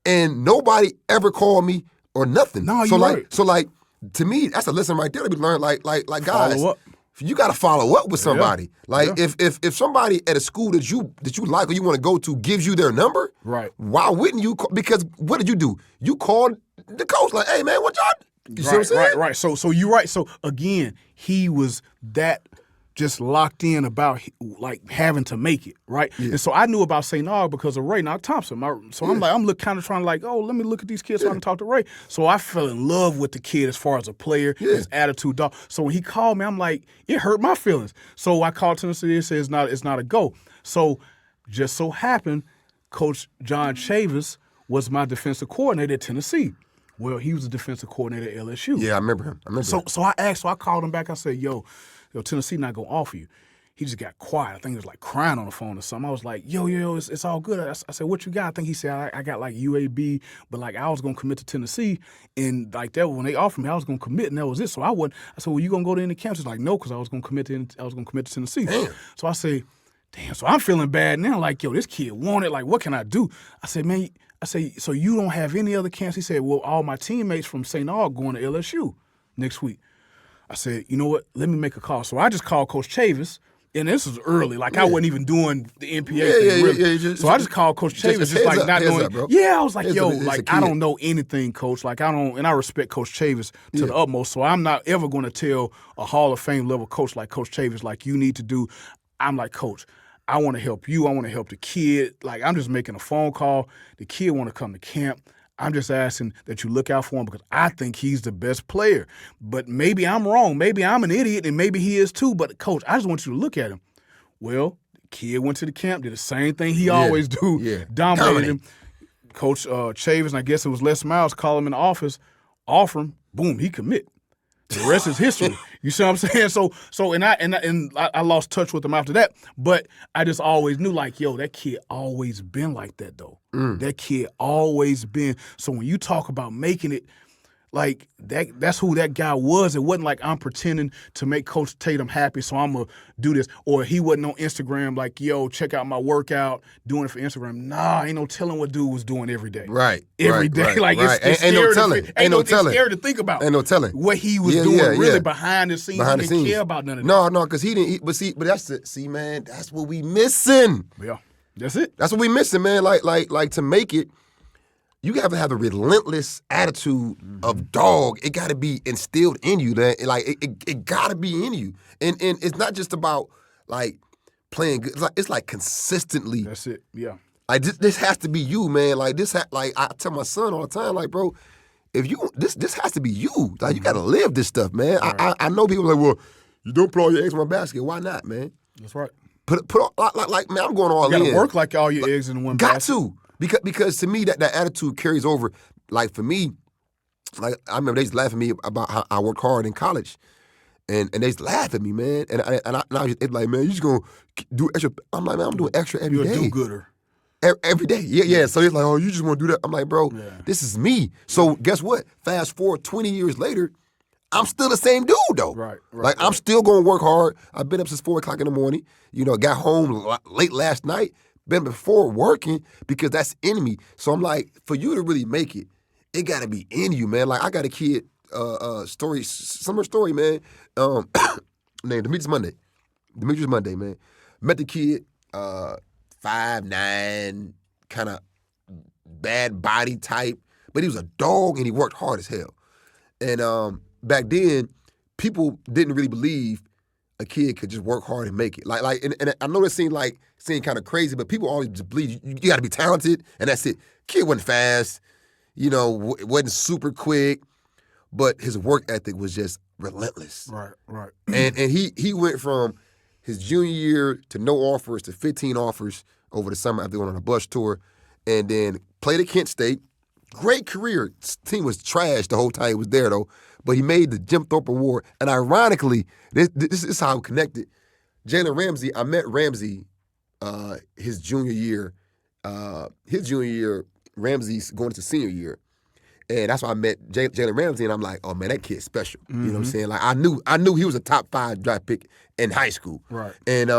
and nobody ever called me or nothing. No, so you're right. So to me, that's a lesson right there to be learned. Like guys, follow up. You got to follow up with somebody. If somebody at a school that you like or you want to go to gives you their number, right? Why wouldn't you? Because what did you do? You called the coach like, hey man, what y'all? You see what I'm saying? Right. So you're right. So again, he was that just locked in about like having to make it, right? Yeah. And so I knew about St. Aug because of Ray Knock Thompson. I'm kind of trying to like, let me look at these kids so I can talk to Ray. So I fell in love with the kid as far as a player, his attitude, dog. So when he called me, I'm like, it hurt my feelings. So I called Tennessee and said it's not a go. So just so happened, Coach John Chavis was my defensive coordinator at Tennessee. Well, he was the defensive coordinator at LSU. Yeah, I remember him. So I called him back. I said, yo, Tennessee not going to offer you. He just got quiet. I think he was like crying on the phone or something. I was like, yo, it's all good. I said, what you got? I think he said, I got like UAB, but like I was going to commit to Tennessee. And like that, when they offered me, I was going to commit, and that was it. So I said, well, you going to go to any camps? He's like, no, because I was going to commit to Tennessee. Damn. So I say, damn. So I'm feeling bad now. Like, yo, this kid wanted. Like, what can I do? I said, man. So you don't have any other camps? He said, well, all my teammates from St. Aug going to LSU next week. I said, you know what? Let me make a call. So I just called Coach Chavis, and this was early. Like I wasn't even doing the NPA thing. Really. So I just called Coach Chavis, just like not knowing. Up, yeah, I was like, yo, like I don't know anything, Coach. Like I don't, and I respect Coach Chavis to the utmost. So I'm not ever going to tell a Hall of Fame level coach like Coach Chavis, like you need to do. I'm like, Coach, I want to help you. I want to help the kid. Like, I'm just making a phone call. The kid want to come to camp. I'm just asking that you look out for him because I think he's the best player. But maybe I'm wrong. Maybe I'm an idiot, and maybe he is too. But, Coach, I just want you to look at him. Well, the kid went to the camp, did the same thing he always do, dominated him. Coach Chavis, and I guess it was Les Miles, called him in the office, offer him, boom, he commit. The rest is history. You see what I'm saying? So and I lost touch with him after that. But I just always knew, like, yo, that kid always been like that though. That kid always been. So when you talk about making it, like that's who that guy was. It wasn't like I'm pretending to make Coach Tatum happy, so I'm gonna do this. Or he wasn't on Instagram like, yo, check out my workout, doing it for Instagram. Nah, ain't no telling what dude was doing every day. Right. Every day. Right, Like right. it's Ain't no scary telling. Ain't no telling. It's scary to think about. Ain't no telling what he was doing really behind the scenes. He didn't care about none of that. No, because he didn't. But that's it. See, man, that's what we missing. Yeah, that's it. That's what we missing, man. Like to make it. You have to have a relentless attitude of dog. It got to be instilled in you. That it got to be in you, and it's not just about like playing good. It's like consistently. That's it. Yeah. Like this has to be you, man. Like like I tell my son all the time, like, bro, if you this has to be you. Like you got to live this stuff, man. Right. I know people are like, well, you don't put all your eggs in one basket. Why not, man? That's right. Put like man, I'm going all in. You got to work like all your eggs in one basket. Got to. Because to me, that attitude carries over. Like for me, like I remember they used to laugh at me about how I worked hard in college, and they used to laugh at me, man. And I it's like, man, you just gonna do extra. I'm like, man, I'm doing extra every day. You're a do-gooder. Every day, yeah. So it's like, oh, you just want to do that? I'm like, bro, this is me. So guess what? Fast forward 20 years later, I'm still the same dude though. Right. Like I'm still gonna work hard. I've been up since 4 o'clock in the morning. You know, got home late last night. Been before working because that's in me. So I'm like, for you to really make it, it got to be in you, man. Like I got a kid, summer story, man. Named Demetrius Monday, man. Met the kid, 5'9", kind of bad body type, but he was a dog and he worked hard as hell. And back then, people didn't really believe a kid could just work hard and make it. And I know it seemed kind of crazy, but people always just believe you got to be talented, and that's it. Kid wasn't fast, wasn't super quick, but his work ethic was just relentless. Right. And he went from his junior year to no offers to 15 offers over the summer after going on a bus tour, and then played at Kent State. Great career. Team was trash the whole time he was there, though. But he made the Jim Thorpe Award. And ironically, this is how I'm connected. Jalen Ramsey, I met Ramsey his junior year. Ramsey's going into senior year. And that's why I met Jalen Ramsey, and I'm like, oh, man, that kid's special. You know what I'm saying? Like, I knew he was a top 5 draft pick in high school. Right. And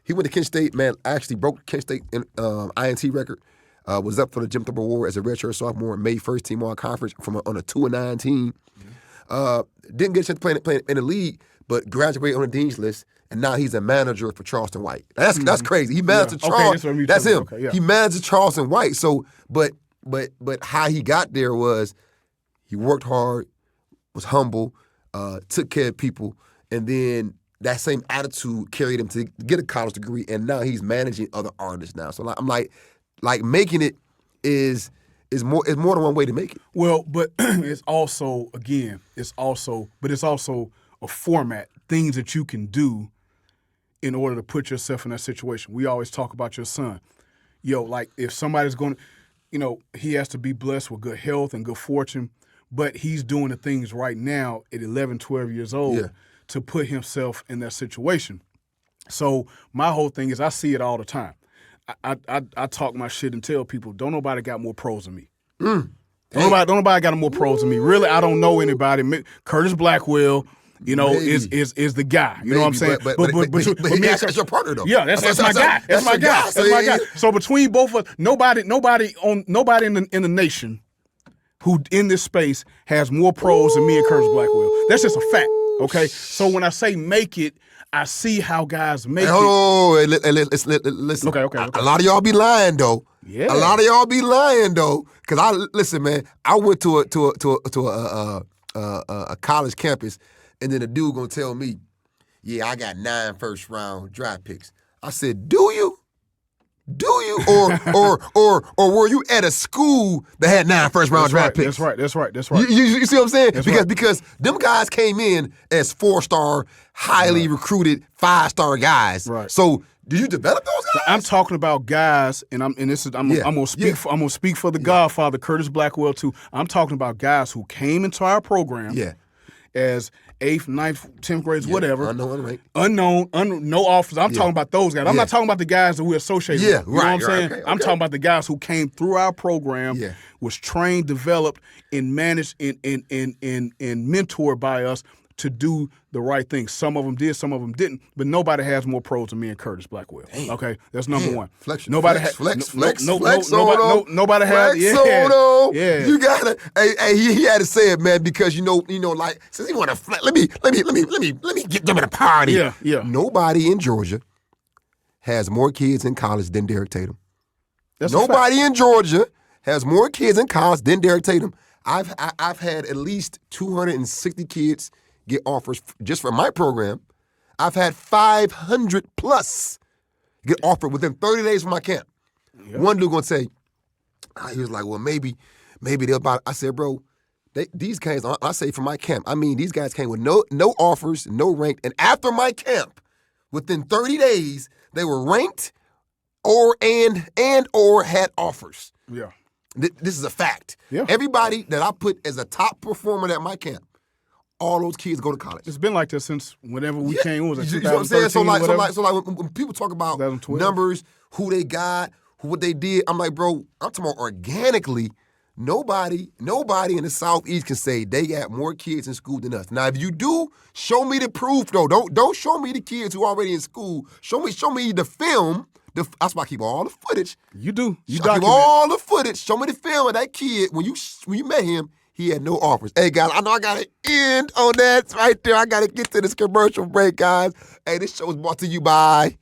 he went to Kent State, man, actually broke Kent State INT record. Was up for the Jim Thorpe Award as a redshirt sophomore, made first team all conference on a 2-9 team. Didn't get a chance to play in the league, but graduated on the dean's list, and now he's a manager for Charleston White. That's crazy. He managed Charleston. Okay, that's him. Okay, yeah. He managed Charleston White. So, but how he got there was he worked hard, was humble, took care of people, and then that same attitude carried him to get a college degree, and now he's managing other artists now. So I'm like making it is more than one way to make it. Well, but it's also a format, things that you can do in order to put yourself in that situation. We always talk about your son. Like if somebody's going to, he has to be blessed with good health and good fortune, but he's doing the things right now at 11, 12 years old to put himself in that situation. So my whole thing is I see it all the time. I talk my shit and tell people, don't nobody got more pros than me. Don't nobody got more pros than me. Really, I don't know anybody. Curtis Blackwell, is the guy. You know what I'm saying? But that's your partner though. Yeah, that's my guy. That's my guy. That's my guy. So between both of us, nobody in the nation who in this space has more pros than me and Curtis Blackwell. That's just a fact. Okay. So when I say make it, I see how guys make it. Listen. Okay. A lot of y'all be lying though. Yeah. A lot of y'all be lying though. Cause listen, man. I went to a college campus, and then a dude gonna tell me, "Yeah, I got 9 first-round draft picks." I said, "Do you? Or were you at a school that had 9 first-round draft picks?" That's right. You see what I'm saying? That's because them guys came in as 4-star, highly recruited 5-star guys. Right. So did you develop those guys? I'm talking about guys, and I'm gonna speak for the Godfather, Curtis Blackwell too. I'm talking about guys who came into our program. Yeah. as 8th, 9th, 10th grades, whatever. Unknown, no offers. I'm talking about those guys. I'm not talking about the guys that we associate with. You know what I'm saying? Okay. I'm talking about the guys who came through our program, was trained, developed, and managed and mentored by us to do the right thing. Some of them did, some of them didn't, but nobody has more pros than me and Curtis Blackwell. Damn. Okay, that's number one. Flex nobody flex Nobody has. Flex on him. Yeah. You gotta. Hey, he had to say it, man, because you know, like since he want to flex, let me get them in a party. Yeah. Nobody in Georgia has more kids in college than Derrick Tatum. That's Nobody in Georgia has more kids in college than Derrick Tatum. I've had at least 260 kids get offers just for my program. I've had 500 plus get offered within 30 days from my camp. Yep. One dude gonna say, he was like, well, maybe they'll buy. I said, bro, these guys, I say from my camp, I mean, these guys came with no offers, no ranked, and after my camp, within 30 days, they were ranked or had offers. Yeah. This is a fact. Yeah. Everybody that I put as a top performer at my camp, all those kids go to college. It's been like this since whenever we came. What was it, you know what I'm saying? So like when people talk about 2012. numbers, who they got, what they did, I'm like, bro, I'm talking about organically. Nobody in the Southeast can say they got more kids in school than us. Now, if you do, show me the proof, though. Don't show me the kids who are already in school. Show me the film. That's why I keep all the footage. You do. You keep all the footage. Show me the film of that kid when you met him. He had no offers. Hey, guys, I know I got to end on that right there. I got to get to this commercial break, guys. Hey, this show is brought to you by...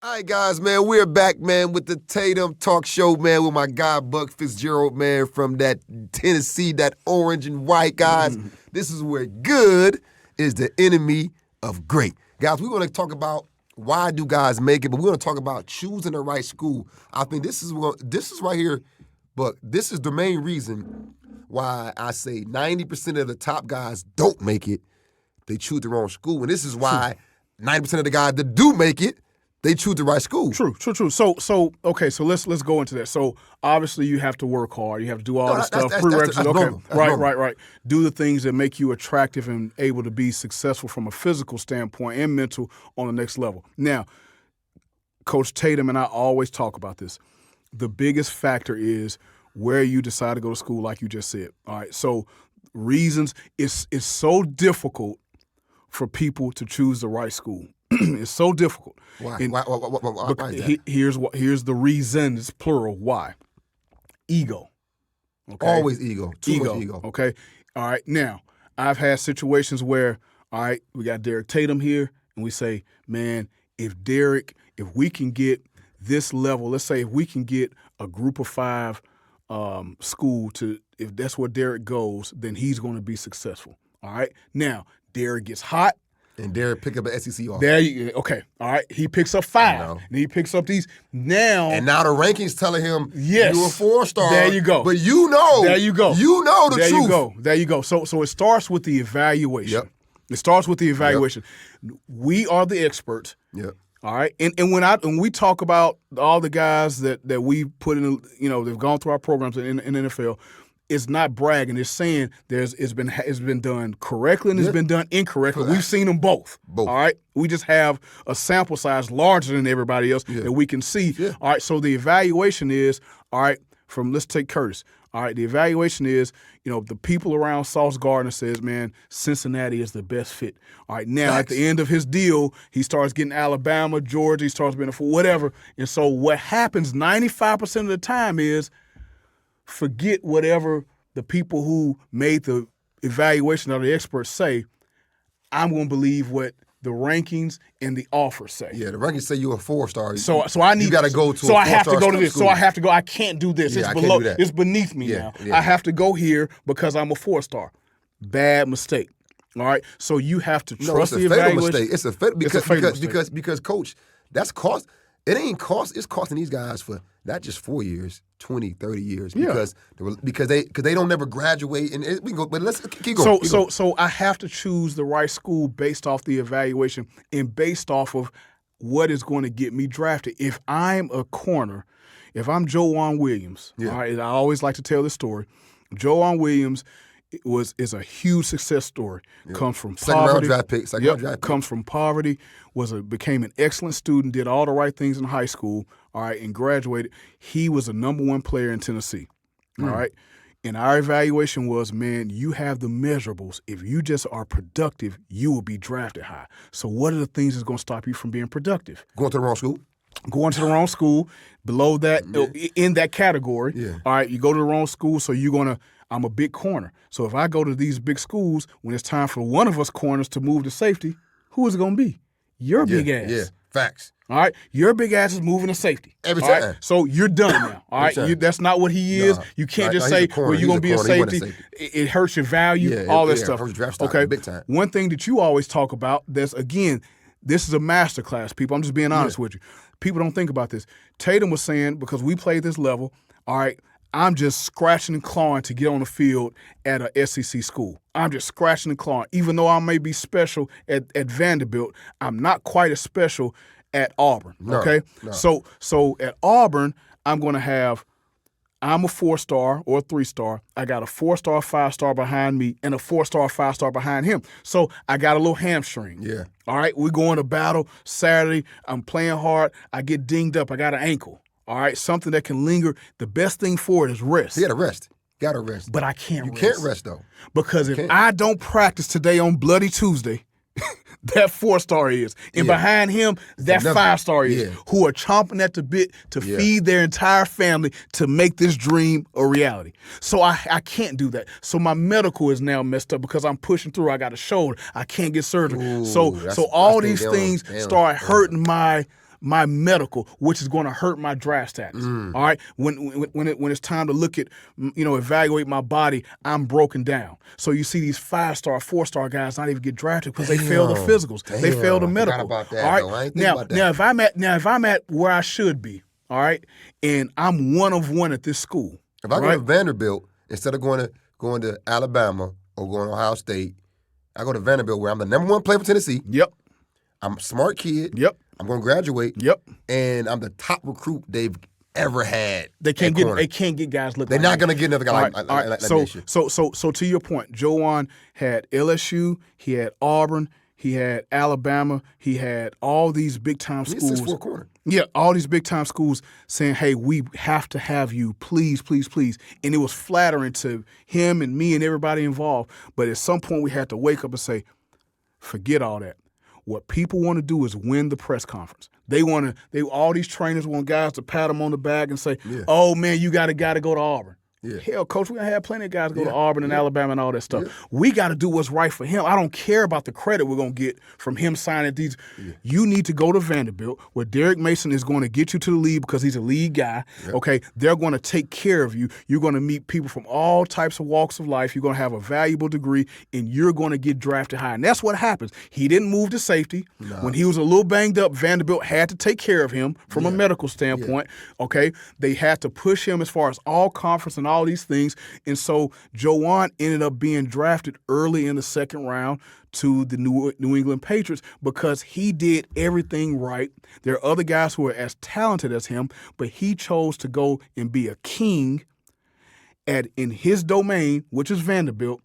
All right, guys, man, we're back, man, with the Tatum Talk Show, man, with my guy, Buck Fitz Gerald, man, from that Tennessee, that orange and white, guys. This is where good is the enemy of great. Guys, we want to talk about why do guys make it, but we want to talk about choosing the right school. I think this is right here, but this is the main reason why I say 90% of the top guys don't make it. They choose the wrong school. And this is why 90% of the guys that do make it, they choose the right school. True. So okay, so let's go into that. So obviously you have to work hard. You have to do all the stuff. Prerequisites. Okay. Right. Do the things that make you attractive and able to be successful from a physical standpoint and mental on the next level. Now, Coach Tatum and I always talk about this. The biggest factor is where you decide to go to school, like you just said. All right. So reasons, it's so difficult for people to choose the right school. It's so difficult. Why? And Why is that? Here's the reason. It's plural. Why? Ego. Okay. Always ego. Too much ego. Okay. All right. Now, I've had situations where, all right, we got Derrick Tatum here, and we say, man, if we can get this level, let's say if we can get a group of 5 school to, if that's where Derrick goes, then he's going to be successful. All right. Now, Derrick gets hot. And Derrick pick up an SEC offer. Okay. All right. He picks up 5. And he picks up these. And now the rankings telling him yes, you're a 4-star. There you go. But you know. There you go. You know the truth. There you go. So it starts with the evaluation. Yep. It starts with the evaluation. Yep. We are the experts. Yep. All right. And when we talk about all the guys that we put in, they've gone through our programs in the NFL, it's not bragging. It's saying it's been done correctly and it's been done incorrectly. We've seen them both. All right. We just have a sample size larger than everybody else that we can see. Yeah. All right. So the evaluation is, all right, let's take Curtis. All right. The evaluation is, the people around Sauce Gardner says, man, Cincinnati is the best fit. All right. Now, at the end of his deal, he starts getting Alabama, Georgia, he starts being whatever. And so what happens 95% of the time is, forget whatever the people who made the evaluation or the experts say. I'm going to believe what the rankings and the offers say. Yeah, the rankings say you're a 4-star. So I need. You got to go to. So I have to go to this. School. So I have to go. I can't do this. Yeah, it's I below. Can't do that. It's beneath me now. Yeah. I have to go here because I'm a 4-star. Bad mistake. All right. So you have to trust the evaluation. It's a fatal mistake. Because coach, that's cost. It ain't cost. It's costing these guys for not just 4 years, 20, 30 years. Because they don't never graduate. And we can go. But let's keep going. So I have to choose the right school based off the evaluation and based off of what is going to get me drafted. If I'm a corner, if I'm Joan Williams, all right, I always like to tell this story. Joan Williams is a huge success story. Yeah. Comes from Second poverty. round draft pick. Second round draft pick. Comes from poverty. Became an excellent student. Did all the right things in high school. All right, and graduated. He was a number 1 player in Tennessee. All right. And our evaluation was, man, you have the measurables. If you just are productive, you will be drafted high. So what are the things that's going to stop you from being productive? Going to the wrong school. Going to the wrong school, below that, in that category. Yeah. All right, you go to the wrong school, so I'm a big corner. So if I go to these big schools, when it's time for one of us corners to move to safety, who is it going to be? Your big ass. Yeah, facts. All right, your big ass is moving to safety. Every all time. Right? So you're done now. All right, that's not what he is. You can't just say, well, you're going to be a safety. It hurts your value, all that stuff. Hurts draft stock, okay, big time. One thing that you always talk about, this is a master class, people. I'm just being honest with you. People don't think about this. Tatum was saying, because we played this level, all right, I'm just scratching and clawing to get on the field at a SEC school. I'm just scratching and clawing. Even though I may be special at Vanderbilt, I'm not quite as special at Auburn, okay? No. So at Auburn, I'm a 4-star or a 3-star. I got a 4-star, 5-star behind me and a 4-star, 5-star behind him. So I got a little hamstring. Yeah. All right, we're going to battle Saturday. I'm playing hard. I get dinged up. I got an ankle. All right, something that can linger. The best thing for it is rest. You got to rest. Got to rest. But I can't You rest. can't rest, though. Because if I don't practice today on Bloody Tuesday, that 4-star is. And behind him, that 5-star is. Who are chomping at the bit to feed their entire family to make this dream a reality. So I can't do that. So my medical is now messed up because I'm pushing through. I got a shoulder. I can't get surgery. Ooh, so all these things start hurting my medical, which is going to hurt my draft status. All right, when it's time to look at, evaluate my body, I'm broken down. So you see these 5-star, 4-star guys not even get drafted because they fail the physicals, they fail the medical. About that, all right, though. I ain't now about that. if I'm at where I should be, all right, and I'm 1 of 1 at this school. If I go to Vanderbilt instead of going to Alabama or going to Ohio State, I go to Vanderbilt where I'm the number 1 player for Tennessee. Yep. I'm a smart kid. Yep. I'm going to graduate. Yep. And I'm the top recruit they've ever had. They can't get guys looking. They're not going to get another guy like So to your point, Joan had LSU, he had Auburn, he had Alabama, he had all these big time schools. He's 6'4" corner. Yeah, all these big time schools saying, "Hey, we have to have you, please, please, please." And it was flattering to him and me and everybody involved. But at some point, we had to wake up and say, "Forget all that. What people want to do is win the press conference. All these trainers want guys to pat them on the back and say, "Oh man, you got to go to Auburn." Yeah. Hell, Coach, we had plenty of guys go to Auburn and Alabama and all that stuff. We got to do what's right for him. I don't care about the credit we're going to get from him signing these. You need to go to Vanderbilt where Derrick Mason is going to get you to the league because he's a league guy. Okay, they're going to take care of you. You're going to meet people from all types of walks of life. You're going to have a valuable degree, and you're going to get drafted high. And that's what happens. He didn't move to safety. No. When he was a little banged up, Vanderbilt had to take care of him from a medical standpoint. Okay, they had to push him as far as all conference and all these things. And so Joan ended up being drafted early in the 2nd round to the New England Patriots because he did everything right. There are other guys who are as talented as him, but he chose to go and be a king in his domain, which is Vanderbilt,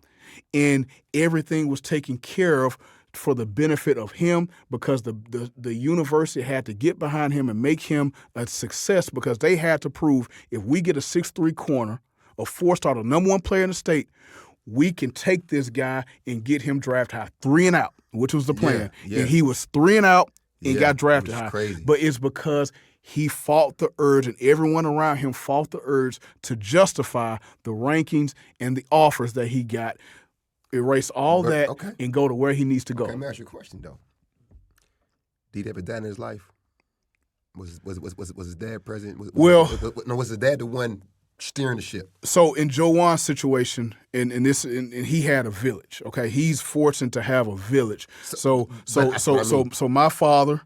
and everything was taken care of for the benefit of him because the university had to get behind him and make him a success because they had to prove if we get a 6'3" corner, a 4-star, the number 1 player in the state, we can take this guy and get him drafted high, 3 and out, which was the plan. And he was 3 and out and got drafted high. Crazy. But it's because he fought the urge and everyone around him fought the urge to justify the rankings and the offers that he got. Erase all that and go to where he needs to go. Let me ask you a question, though. Did he have a dad in his life? Was his dad present? Was his dad the one steering the ship? So in Joan's situation, and he had a village. Okay, he's fortunate to have a village. So my father,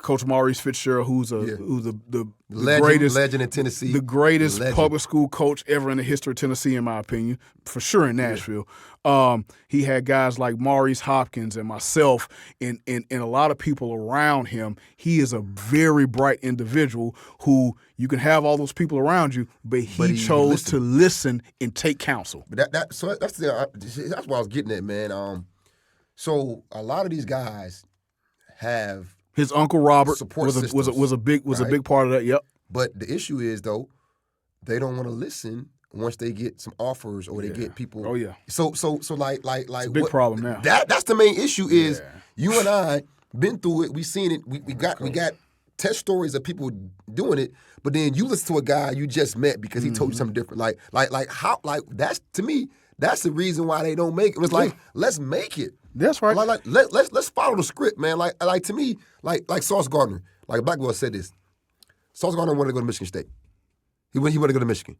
Coach Maurice Fitzgerald, who's the legend in Tennessee, the greatest public school coach ever in the history of Tennessee, in my opinion, for sure in Nashville. He had guys like Maurice Hopkins and myself and a lot of people around him. He is a very bright individual who you can have all those people around you, but he chose to listen and take counsel. But that's what I was getting at, man. So a lot of these guys have his uncle Robert support was a big part of that. Yep. But the issue is though, they don't want to listen once they get some offers or they get people. Oh yeah. So like it's a big problem now. That's the main issue is you and I been through it. We seen it. We got test stories of people doing it. But then you listen to a guy you just met because he told you something different. Like that's to me. That's the reason why they don't make it. It was like, let's make it. That's right. Let's follow the script, man. Like to me, like Sauce Gardner, like Blackwell said this. Sauce Gardner wanted to go to Michigan State. He wanted to go to Michigan.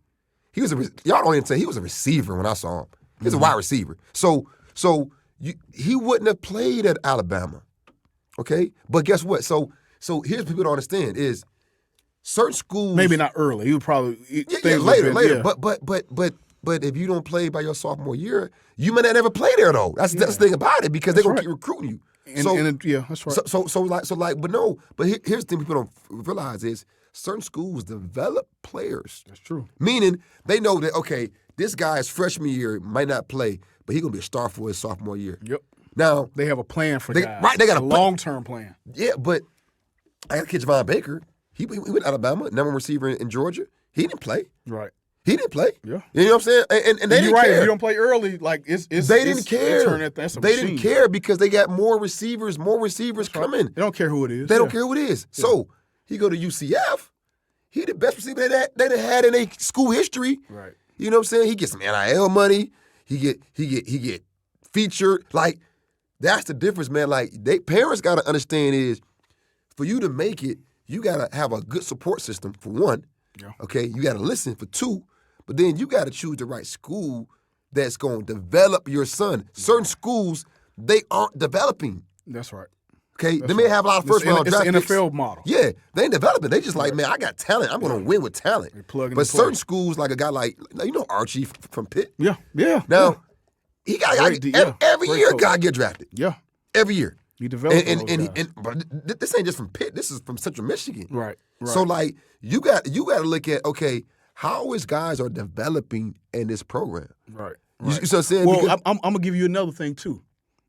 He was y'all don't even say he was a receiver when I saw him. He was a wide receiver. So he wouldn't have played at Alabama, okay? But guess what? So here's what people don't understand is certain schools maybe not early. He would probably later. Yeah. But if you don't play by your sophomore year, you may not ever play there though. That's the thing about it because they're gonna keep recruiting you. That's right. But here's the thing people don't realize is certain schools develop players. That's true. Meaning they know that okay, this guy's freshman year might not play, but he's gonna be a star for his sophomore year. Yep. Now they have a plan for guys. Right, they got a long-term plan. Yeah, but I got a kid Javon Baker. He went to Alabama, number one receiver in Georgia. He didn't play. Right. He didn't play. Yeah. You know what I'm saying? And they didn't care. If you don't play early, like they didn't care. They didn't care because they got more receivers coming. They don't care who it is. They don't care who it is. Yeah. So he go to UCF. He the best receiver they had in their school history. Right. You know what I'm saying? He gets some NIL money. He get featured. Like that's the difference, man. Like parents got to understand is for you to make it, you got to have a good support system for one. Yeah. Okay, you got to listen for two, but then you got to choose the right school that's going to develop your son. Certain schools, they aren't developing. That's right. Okay, they may have a lot of first-round draft picks. It's an NFL model. Yeah, they ain't developing. They just like, man, I got talent. I'm going to win with talent. But certain schools, like a guy like, Archie from Pitt. Yeah. Now, he got every year got to get drafted. Yeah. Every year. He developed but this ain't just from Pitt. This is from Central Michigan. Right. So like you got to look at okay, how is guys are developing in this program? Right. You see what I'm saying? Well, I'm gonna give you another thing too.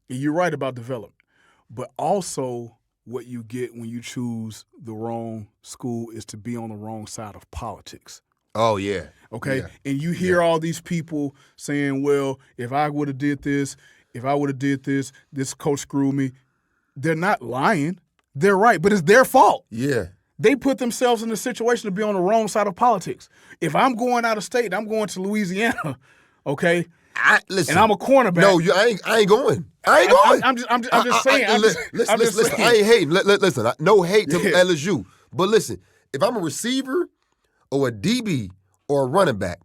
You're right about development, but also what you get when you choose the wrong school is to be on the wrong side of politics. Oh yeah. Okay. Yeah. And you hear all these people saying, "Well, if I would have did this, this coach screwed me." They're not lying. They're right, but it's their fault. Yeah. They put themselves in a situation to be on the wrong side of politics. If I'm going out of state, I'm going to Louisiana, okay? Listen, and I'm a cornerback. No, I ain't going. I ain't going. I'm just saying. Listen, I ain't hating. Listen, no hate to LSU. But listen, if I'm a receiver or a DB or a running back,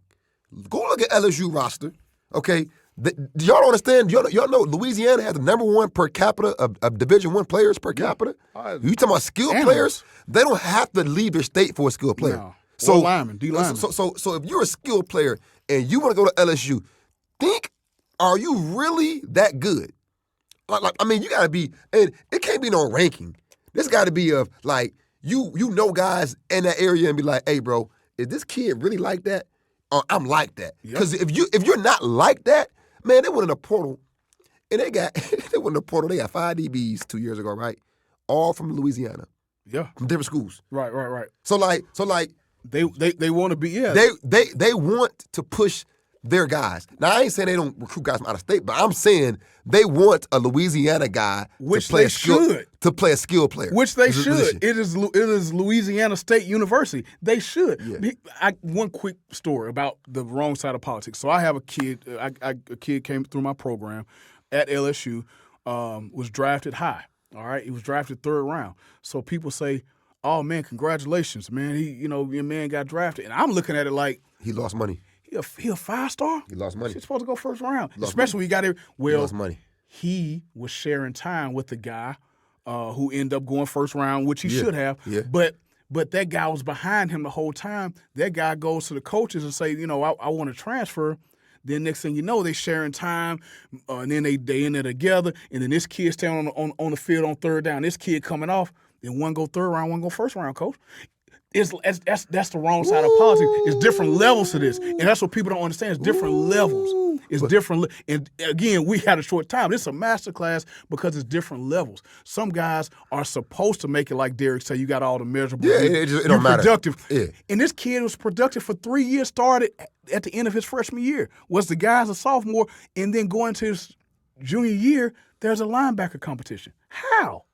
go look at LSU roster, okay? Y'all don't understand. Y'all know Louisiana has the number one per capita of Division I players per capita. You talking about skilled players? They don't have to leave their state for a skilled player. No. So or lineman, D lineman. So if you're a skilled player and you want to go to LSU, are you really that good? Like I mean, you got to be, and it can't be no ranking. This got to be of like you know guys in that area and be like, hey, bro, is this kid really like that? Or I'm like that. Because if you're not like that. Man, they went in the portal, and they got 5 DBs 2 years ago, right? All from Louisiana. Yeah. From different schools. Right. So like they want to be They want to push their guys. Now I ain't saying they don't recruit guys from out of state, but I'm saying they want a Louisiana guy to play a skilled player. Which they should. It is Louisiana State University. They should. Yeah. One quick story about the wrong side of politics. So I have a kid. A kid came through my program at LSU. Was drafted high. All right, he was drafted 3rd round. So people say, "Oh man, congratulations, man! Your man got drafted." And I'm looking at it like he lost money. He a 5-star? He lost money. He's supposed to go 1st round. Especially when you got it. Well, he lost money. He was sharing time with the guy who ended up going first round, which he should have. Yeah. But that guy was behind him the whole time. That guy goes to the coaches and say, I want to transfer. Then next thing you know, they sharing time, and then they in there together. And then this kid standing on the field on third down. This kid coming off. Then one go third round, one go first round, coach. That's the wrong side of politics. It's different levels to this, and that's what people don't understand. It's different levels. It's different, and again, we had a short time. This is a master class because it's different levels. Some guys are supposed to make it like Derrick said. You got all the measurables. Yeah, it don't matter. Productive. Yeah. And this kid was productive for 3 years. Started at the end of his freshman year. Was the guy's a sophomore, and then going to his junior year, there's a linebacker competition. How?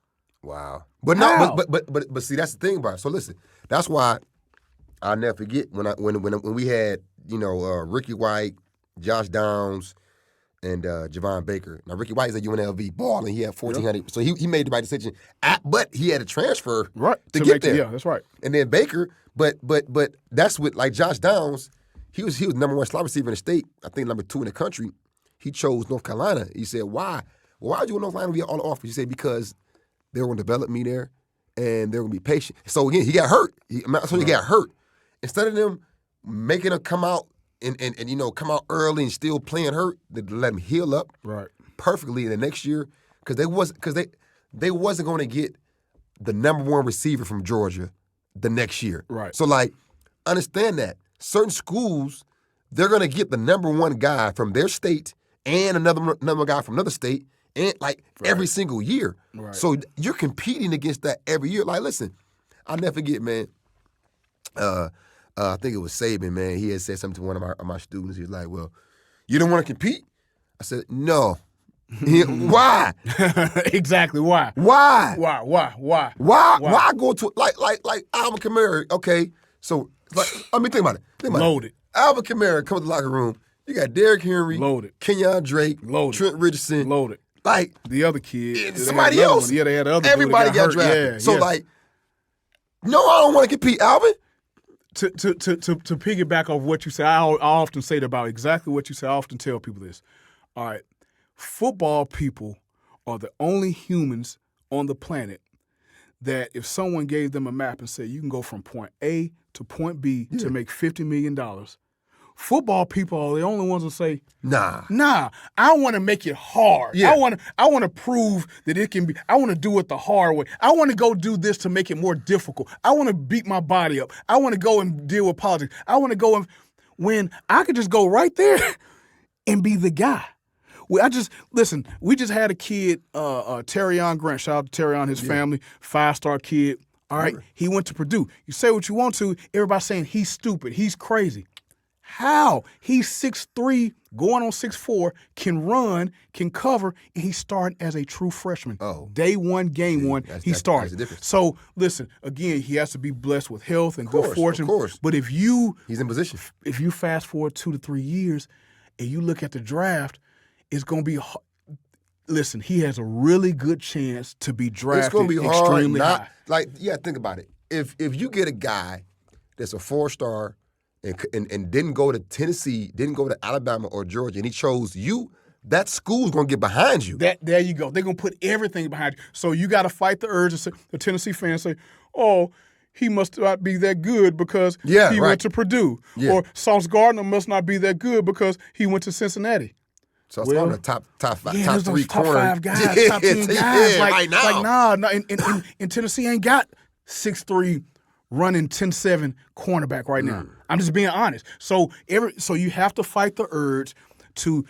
Wow. But no, but see, that's the thing about it. So listen, that's why I'll never forget when we had, Ricky White, Josh Downs, and Javon Baker. Now Ricky White's at UNLV balling. He had 1,400. So he made the right decision. But he had to transfer to get there. Yeah, that's right. And then Baker, but that's what, like Josh Downs, he was number 1 slot receiver in the state. I think number 2 in the country. He chose North Carolina. He said, why? Well, why would you want North Carolina to be on the offer? He said, because they were going to develop me there, and they were going to be patient. So, again, he got hurt. He got hurt. Instead of them making him come out and come out early and still playing hurt, they let him heal up perfectly in the next year because they wasn't going to get the number 1 receiver from Georgia the next year. Right. So, understand that. Certain schools, they're going to get the number 1 guy from their state and another guy from another state, and every single year. Right. So you're competing against that every year. Listen, I'll never forget, man. I think it was Saban, man. He had said something to one of my students. He was like, well, you don't want to compete? I said, no. Why? Exactly. Why? Why? Why go to like Alvin Kamara? Okay, so I mean, think about it. Loaded. Alvin Kamara comes to the locker room. You got Derrick Henry, loaded. Kenyon Drake, loaded. Trent Richardson, loaded. The other kid, somebody else. Yeah, they had other. Everybody got drafted. Yeah, so no, I don't want to compete, Alvin. To piggyback off what you say, I often say about exactly what you say. I often tell people this. All right, football people are the only humans on the planet that if someone gave them a map and said you can go from point A to point B to make $50 million, football people are the only ones that say, nah, I want to make it hard. Yeah. I want to prove that it can be. I want to do it the hard way. I want to go do this to make it more difficult. I want to beat my body up. I want to go and deal with politics. I want to go and when I could just go right there and be the guy. We just had a kid, Terrion Grant. Shout out to Terrion, his family, 5-star kid. All right, he went to Purdue. You say what you want to, everybody's saying he's stupid, he's crazy. How? He's 6'3", going on 6'4", can run, can cover, and he's starting as a true freshman. Oh. Day 1, game 1, he started. That's the difference. So, listen, again, he has to be blessed with health and good fortune. Of course. But he's in position. If you fast forward 2 to 3 years and you look at the draft, it's going to be listen, he has a really good chance to be drafted it's gonna be extremely hard, high. Think about it. If you get a guy that's a 4-star and didn't go to Tennessee, didn't go to Alabama or Georgia, and he chose you, that school's going to get behind you. There you go. They're going to put everything behind you. So you got to fight the urge. The Tennessee fans say, oh, he must not be that good because he went to Purdue. Yeah. Or Sauce Gardner must not be that good because he went to Cincinnati. So it's on the top 3 top corner. 5 guys, top 10 guys. Right now. And Tennessee ain't got 6'3", running 10-7 cornerback right now. I'm just being honest. So you have to fight the urge to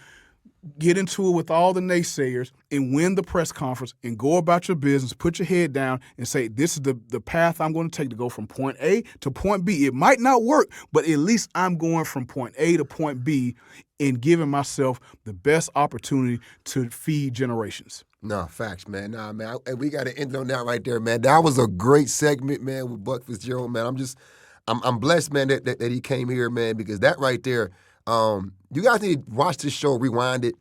get into it with all the naysayers and win the press conference and go about your business, put your head down and say, this is the path I'm going to take to go from point A to point B. It might not work, but at least I'm going from point A to point B and giving myself the best opportunity to feed generations. No, facts, man. Nah, man. And we got to end on that right there, man. That was a great segment, man, with Buck Fitz Gerald, man. I'm blessed, man, that he came here, man, because that right there, you guys need to watch this show, rewind it,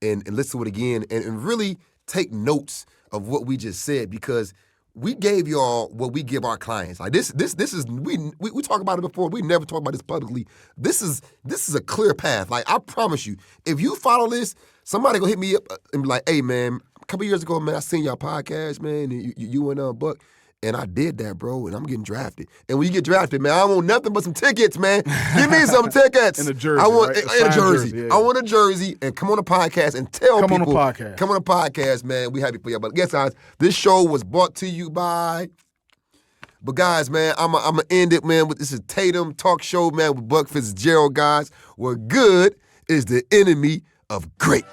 and listen to it again, and really take notes of what we just said, because we gave y'all what we give our clients. Like this is we talk about it before. We never talk about this publicly. This is a clear path. Like I promise you, if you follow this, somebody gonna hit me up and be like, "Hey man, a couple years ago, man, I seen y'all podcast, man, and you and Buck, and I did that, bro, and I'm getting drafted. And when you get drafted, man, I want nothing but some tickets, man. Give me some tickets. And a jersey, I want right? and a jersey. Jersey, yeah. I want a jersey, and come on the podcast and tell people. Come on the podcast. Come on the podcast, man. We happy for y'all. But yes, guys, this show was brought to you by. But guys, man, I'm gonna end it, man. With this is Tatum Talk Show, man, with Buck Fitz Gerald, guys. Where good is the enemy of great.